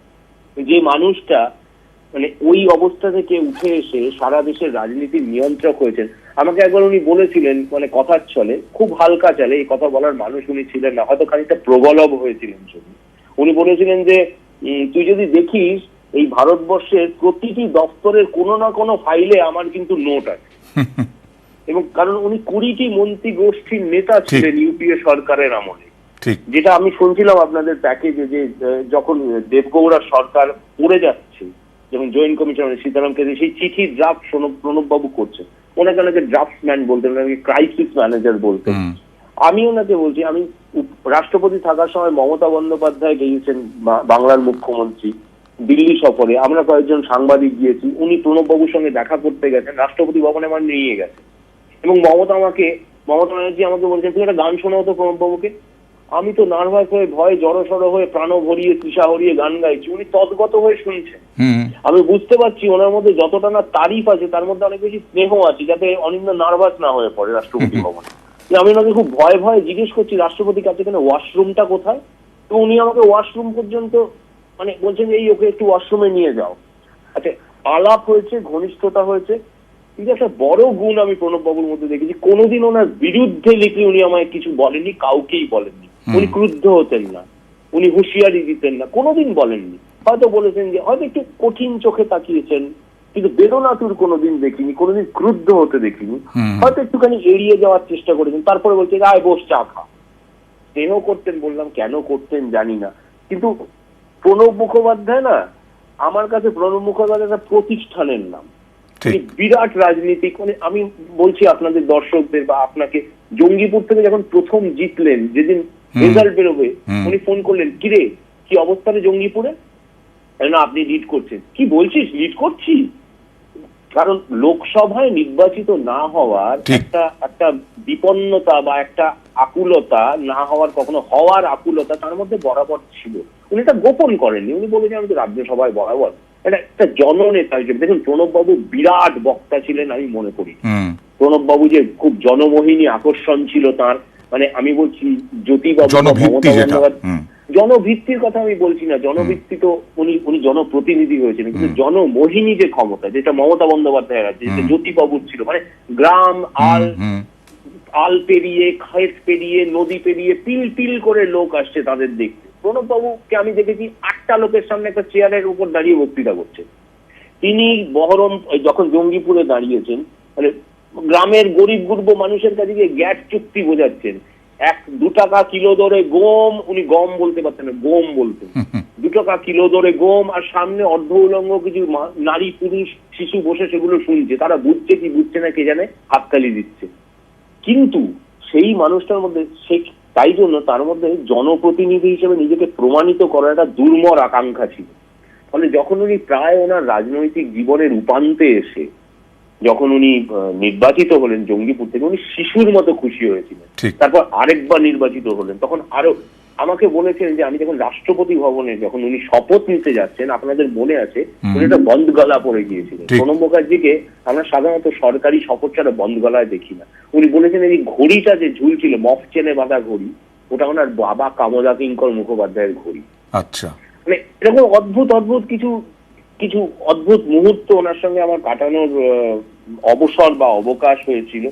যে মানুষটা মানে ওই অবস্থা থেকে উঠে এসে সারা দেশের রাজনীতির নিয়ন্ত্রক হয়েছেন। আমাকে একবার উনি বলেছিলেন, মানে কথার চলে, খুব হালকা চলে, এই কথা বলার মানুষ উনি ছিলেন না, হয়তো খানিকটা প্রগলভ হয়েছিলেন। উনি বলেছিলেন যে তুই যদি দেখিস এই ভারতবর্ষের প্রতিটি দপ্তরের কোনো না কোনো ফাইলে আমার কিন্তু নোট আছে। এবং কারণ উনি 20টি মন্ত্রী গোষ্ঠীর নেতা ছিলেন ইউপিএ সরকারের আমলে। যেটা আমি শুনছিলাম আপনাদের প্যাকেজে, যে যখন দেবগৌড়ার সরকার পড়ে যাচ্ছে, যেমন জয়েন্ট কমিশনার সীতারামকে সেই চিঠির ড্রাফট প্রণব বাবু করছেন, ওনাকে ওনাকে ড্রাফটম্যান বলতেন, ওনাকে ক্রাইসিস ম্যানেজার বলতেন। আমি ওনাকে বলছি, আমি রাষ্ট্রপতি থাকার সময় মমতা বন্দ্যোপাধ্যায় গিয়েছেন বাংলার মুখ্যমন্ত্রী দিল্লি সফরে, আমরা কয়েকজন সাংবাদিক গিয়েছি, উনি প্রণব বাবুর সঙ্গে দেখা করতে গেছেন, রাষ্ট্রপতি ভবনে আমার নিয়ে গেছে। এবং মমতা ব্যানার্জি আমাকে বলছেন, তুই একটা গান শোনাও তো প্রণব বাবুকে। আমি তো নার্ভাস হয়ে, ভয়ে জড়সড় হয়ে, প্রাণ ভরিয়ে, তৃষা হরিয়ে গান গাইছি, উনি তৎগত হয়ে শুনছেন। আমি বুঝতে পারছি ওনার মধ্যে যতটা না তারিফ আছে, তার মধ্যে অনেক বেশি স্নেহ আছে, যাতে অনিন্দ নার্ভাস না হয়ে পড়ে রাষ্ট্রপতি ভবনে। আমি ওনাকে খুব ভয়ে ভয়ে জিজ্ঞেস করছি রাষ্ট্রপতির কাছে, কেন ওয়াশরুমটা কোথায়? তো উনি আমাকে ওয়াশরুম পর্যন্ত মানে বলছেন, এই ওকে একটু ওয়াশরুমে নিয়ে যাও। আচ্ছা, আলাপ হয়েছে, ঘনিষ্ঠতা হয়েছে, কিন্তু একটা বড় গুণ আমি প্রণব বাবুর মধ্যে দেখেছি, কোনোদিন ওনার বিরুদ্ধে লিখে উনি আমায় কিছু বলেননি, কাউকেই বলেননি। উনি ক্রুদ্ধ হতেন না, উনি হুঁশিয়ারি দিতেন না, কোনোদিন বলেননি। হয়তো বলেছেন যে হয়তো একটু কঠিন চোখে তাকিয়েছেন, কিন্তু বেদনাতুর কোনোদিন দেখিনি, কোনোদিন ক্রুদ্ধ হতে দেখিনি। হয়তো একটুখানি এড়িয়ে যাওয়ার চেষ্টা করেছেন, তারপরে বলছে আয় বস চা খা। স্নেহ করতেন, বললাম কেন করতেন জানি না। কিন্তু প্রণব মুখোপাধ্যায় না, আমার কাছে প্রণব মুখোপাধ্যায় একটা প্রতিষ্ঠানের নাম। বিরাট রাজনীতিক, মানে আমি বলছি আপনাদের দর্শকদের বা আপনাকে, জঙ্গিপুর থেকে যখন প্রথম জিতলেন, যেদিন রেজাল্ট বেরোবে, উনি ফোন করলেন, কিরে কি অবস্থা রে জঙ্গিপুরে? না আপনি লিড করছেন। কি বলছিস লিড করছি? কারণ লোকসভায় নির্বাচিত না হওয়ার একটা বিপন্নতা বা একটা আকুলতা, না হওয়ার কখনো হওয়ার আকুলতা তার মধ্যে বরাবর ছিল। উনি এটা গোপন করেননি, উনি বলেছেন আমি তো রাজ্যসভায় বরাবর এটা একটা জননেতা হিসেবে। দেখুন প্রণববাবু বিরাট বক্তা ছিলেন আমি মনে করি। প্রণববাবু যে খুব জনমোহিনী আকর্ষণ ছিল তার, মানে আমি বলছি জ্যোতিবাবু, জনভিত্তির কথা আমি বলছি না, জনভিত্তি তো উনি জনপ্রতিনিধি হয়েছেন, কিন্তু জনমোহিনী যে ক্ষমতা যেটা মমতা বন্দ্যোপাধ্যায়ের আছে, যেটা জ্যোতিবাবুর ছিল, মানে গ্রাম আল পেরিয়ে, ক্ষেত পেরিয়ে, নদী পেরিয়ে পিল পিল করে লোক আসছে তাদের দেখতে। প্রণববাবুকে আমি দেখেছি 8টা লোকের সামনে একটা চেয়ারের উপর দাঁড়িয়ে বক্তৃতা করছে। তিনি বহরম যখন জঙ্গিপুরে দাঁড়িয়েছেন, মানে গ্রামের গরিব গুরব মানুষের কাছে গিয়ে গ্যাট চুক্তি বোঝাচ্ছেন। 2 টাকা কিলো দরে গম, উনি গম বলতে পারতেন না, গম বলতেন। 2 টাকা কিলো দরে গম, আর সামনে অর্ধ উলঙ্গ কিছু নারী পুরুষ শিশু বসে সেগুলো শুনছে। তারা বুঝছে কি বুঝছে না কে জানে, হাততালি দিচ্ছে। কিন্তু সেই মানুষটার মধ্যে তাই জন্য তার মধ্যে জনপ্রতিনিধি হিসেবে নিজেকে প্রমাণিত করার একটা দুর্মর আকাঙ্ক্ষা ছিল। ফলে যখন উনি প্রায় ওনার রাজনৈতিক জীবনের উপান্তে এসে যখন উনি নির্বাচিত হলেন জঙ্গিপুর থেকে, উনি শিশুর মতো খুশি হয়েছিলেন। তারপর আরেকবার নির্বাচিত হলেন, তখন আরো আমাকে বলেছেন যে আমি যখন রাষ্ট্রপতি ভবনে যখন উনি শপথ নিতে যাচ্ছেন, আপনাদের মনে আছে উনি একটা বন্ধ গলা পরে গিয়েছিলেন। প্রণব মুখার্জিকে আমরা সাধারণত সরকারি শপথ ছাড়া বন্ধ গলায় দেখি না। উনি বলেছেন এই ঘড়িটা যে ঝুলছিল, মফ চেনে বাঁধা ঘড়ি, ওটা ওনার বাবা কামদা কিঙ্কর মুখোপাধ্যায়ের ঘড়ি। আচ্ছা, মানে এরকম অদ্ভুত অদ্ভুত কিছু অদ্ভুত মুহূর্ত ওনার সঙ্গে আমার কাটানোর অবসর বা অবকাশ হয়েছিল।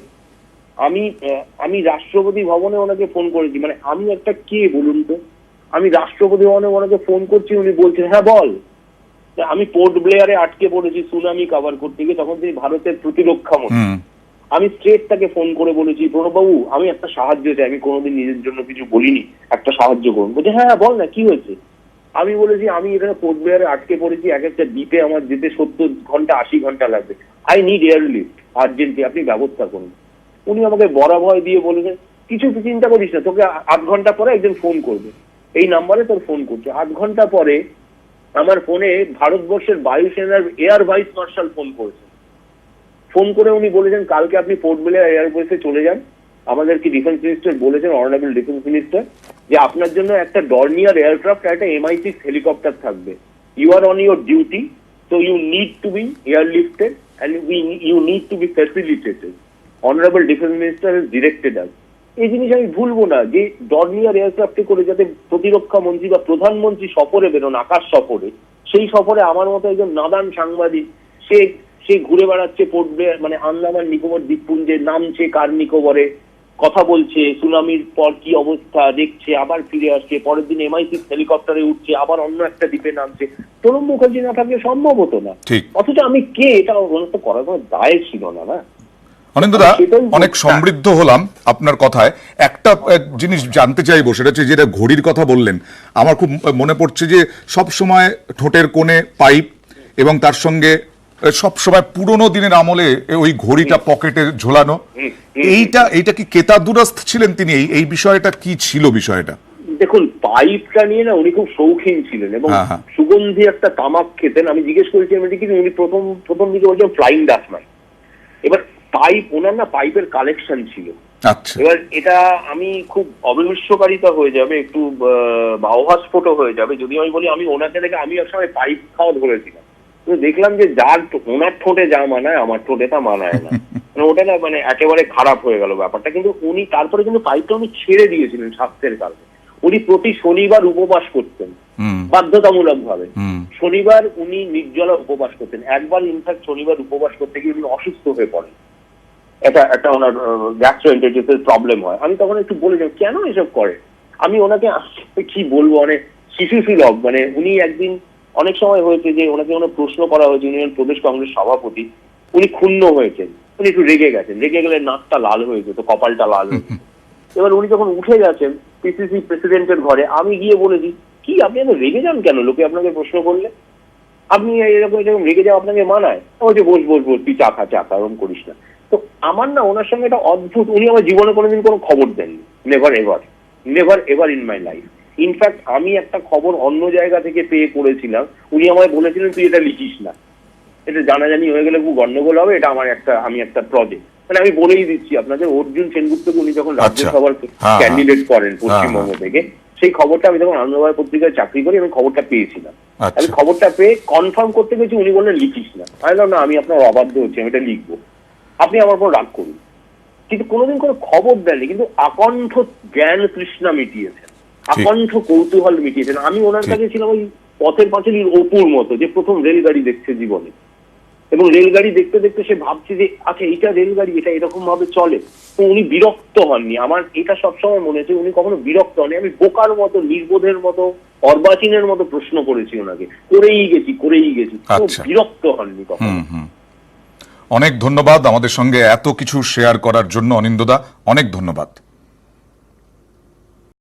আমি রাষ্ট্রপতি ভবনে ওনাকে ফোন করেছি, মানে আমি একটা কে বলুন তো, আমি রাষ্ট্রপতি ভবনে ওনাকে ফোন করছি, উনি বলছেন হ্যাঁ বল। আমি পোর্ট ব্লেয়ারে আটকে পড়েছি সুনামি কভার করতে গিয়ে, তখন তিনি ভারতের প্রতিরক্ষা মন্ত্রী। আমি স্ট্রেট তাকে ফোন করে বলেছি, প্রণববাবু আমি একটা সাহায্য চাই, আমি কোনোদিন নিজের জন্য কিছু বলিনি, একটা সাহায্য করুন। বলছে হ্যাঁ বল না কি হয়েছে। আমি বলেছি আমি এখানে পোর্ট ব্লেয়ারে আটকে পড়েছি, এক একটা দ্বীপে আমার যেতে 70 ঘন্টা 80 ঘন্টা লাগবে, I need air lift urgently, আপনি ব্যবস্থা করুন। উনি আমাকে বরাভয় দিয়ে বলেছেন কিছু চিন্তা করিস না, তোকে 8 ঘন্টা পরে একজন ফোন করবে, এই নাম্বারে তোর ফোন করছে। 8 ঘন্টা পরে আমার ফোনে ভারতবর্ষের বায়ুসেনার এয়ার ভাইস মার্শাল ফোন করেছেন। ফোন করে উনি বলেছেন কালকে আপনি পোর্ট ব্লেয়ার এয়ারবেসে চলে যান, আমাদের কি ডিফেন্স মিনিস্টার বলেছেন, অনারেবল ডিফেন্স মিনিস্টার, যে আপনার জন্য একটা ডর্নিয়ার এয়ারক্রাফট, একটা MI6 হেলিকপ্টার থাকবে। You are on your duty, so you need to be airlifted and you need to be facilitated. Honourable defence minister has directed us. এই জিনিস আমি ভুলবো না, যে ডর্নিয়ার এয়ারক্রাফটে করে যাতে প্রতিরক্ষা মন্ত্রী বা প্রধানমন্ত্রী সফরে বেরোন, আকাশ সফরে, সেই সফরে আমার মতো একজন নাদান সাংবাদিক সে ঘুরে বেড়াচ্ছে পোর্ট ব্লেয়ার, মানে আন্দামান নিকোবর দ্বীপপুঞ্জে, নামছে কার নিকোবরে, কথা বলছে, সুনামির পর কি অবস্থা দেখছে, আবার ফিরে আসছে, পরের দিন MI6 হেলিকপ্টারে উঠছে, আবার অন্য একটা দ্বীপে নামছে। প্রণব মুখার্জি না থাকলে সম্ভব হতো না। অথচ আমি কে এটা তো করার কোনো দায় ছিল না। না অনিন্দদা, অনেক সমৃদ্ধ হলাম আপনার কথায়। একটা জিনিস জানতে চাইবো, সেটা হচ্ছে যেটা ঘড়ির কথা বললেন, আমার খুব মনে পড়ছে যে সব সময় ঠোঁটের কোণে পাইপ এবং তার সঙ্গে সব সময় পুরোনো দিনের আমলে ওই ঘড়িটা পকেটে ঝোলানো, এইটা কি কেতাদুরস্ত ছিলেন তিনি? এই বিষয়টা কি ছিল বিষয়টা? দেখুন পাইপটা নিয়ে না উনি খুব শৌখিন ছিলেন এবং সুগন্ধি একটা তামাক খেতেন। আমি জিজ্ঞেস করেছি উনি প্রথম দিকে বলছেন ফ্লাইং ডাস্টম্যান। এবার পাইপ ওনার না পাইপের কালেকশন ছিল। এবার এটা আমি খুব অবিশ্বাসকারিতা হয়ে যাবে, একটু ভাবহাস্ফোট হয়ে যাবে যদি আমি বলি আমি ওনাকে দেখে আমি একসময় পাইপ খাওয়া ধরেছিলাম, কিন্তু দেখলাম যে যার ওনার ঠোঁটে যা মানায় আমার ঠোঁটে তা মানায় না, মানে ওটা না মানে একেবারে খারাপ হয়ে গেল ব্যাপারটা। কিন্তু উনি তারপরে কিন্তু পাইপটা উনি ছেড়ে দিয়েছিলেন স্বাস্থ্যের কারণে। উনি প্রতি শনিবার উপবাস করতেন বাধ্যতামূলক ভাবে। শনিবার উনি নির্জলা উপবাস করতেন। একবার ইনফ্যাক্ট শনিবার উপবাস করতে গিয়ে উনি অসুস্থ হয়ে পড়েন, একটা ওনার গ্যাস্ট্রোএন্টারাইটিসের প্রবলেম হয়। আমি তখন একটু বলেছিলাম কেন এসব করে, আমি ওনাকে কি বলবো, মানে শিশু সুলভ, মানে উনি একদিন অনেক সময় হয়েছে যে ওনাকে কোনো প্রশ্ন করা হয়েছে, উনি প্রদেশ কংগ্রেস সভাপতি, উনি ক্ষুণ্ণ হয়েছেন, উনি একটু রেগে গেছেন, রেগে গেলে নাকটা লাল হয়ে যেত, কপালটা লাল হয়ে যেত। এবার উনি যখন উঠে গেছেন পিসিসি প্রেসিডেন্টের ঘরে, আমি গিয়ে বলেছি কি আপনি এত রেগে যান কেন, লোকে আপনাকে প্রশ্ন করলে? আপনি এরকম রেগে যাওয়া আপনাকে মানায়? ও যে বস তুই চা খা ওরকম করিস না। তো আমার না ওনার সঙ্গে একটা অদ্ভুত, উনি আমার জীবনে কোনোদিন কোনো খবর দেননি, never ever in my life. In fact আমি একটা খবর অন্য জায়গা থেকে পেয়ে করেছিলাম, উনি আমায় বলেছিলেন তুই এটা লিখিস না, এটা জানাজানি হয়ে গেলে খুব গন্ডগোল হবে, এটা আমি একটা প্রজেক্ট, মানে আমি বলেই দিচ্ছি আপনাদের, অর্জুন সেনগুপ্তকে উনি যখন রাজ্যসভার ক্যান্ডিডেট করেন পশ্চিমবঙ্গ থেকে, সেই খবরটা আমি যখন আনন্দবাজার পত্রিকায় চাকরি করি আমি খবরটা পেয়েছিলাম। আমি খবরটা পেয়ে কনফার্ম করতে গেছি, উনি বললেন লিখিস না। আমি বললাম না, আমি আপনার অবাধ্য হচ্ছি, আমি এটা লিখবো, আপনি আমার উপর রাগ করুন। কিন্তু কোনোদিন কোনো খবর দেননি, কিন্তু আকণ্ঠ জ্ঞান তৃষ্ণা মিটিয়েছেন, আকণ্ঠ কৌতূহল মিটিয়েছেন। আমি ওনার কাছে ছিলাম ওই পথের পাঁচালীর অপুর মতো, যে প্রথম রেলগাড়ি দেখছে জীবনে, এবং রেলগাড়ি দেখতে দেখতে সে ভাবছে যে আচ্ছা এইটা রেলগাড়ি, এটা এরকম ভাবে চলে। তো উনি বিরক্ত হননি, আমার এটা সবসময় মনে হচ্ছে উনি কখনো বিরক্ত হননি। আমি বোকার মতো, নির্বোধের মতো, অর্বাচীনের মতো প্রশ্ন করেছি ওনাকে, করেই গেছি, বিরক্ত হননি কখনো। অনেক ধন্যবাদ আমাদের সঙ্গে এত কিছু শেয়ার করার জন্য অনিন্দদা, অনেক ধন্যবাদ।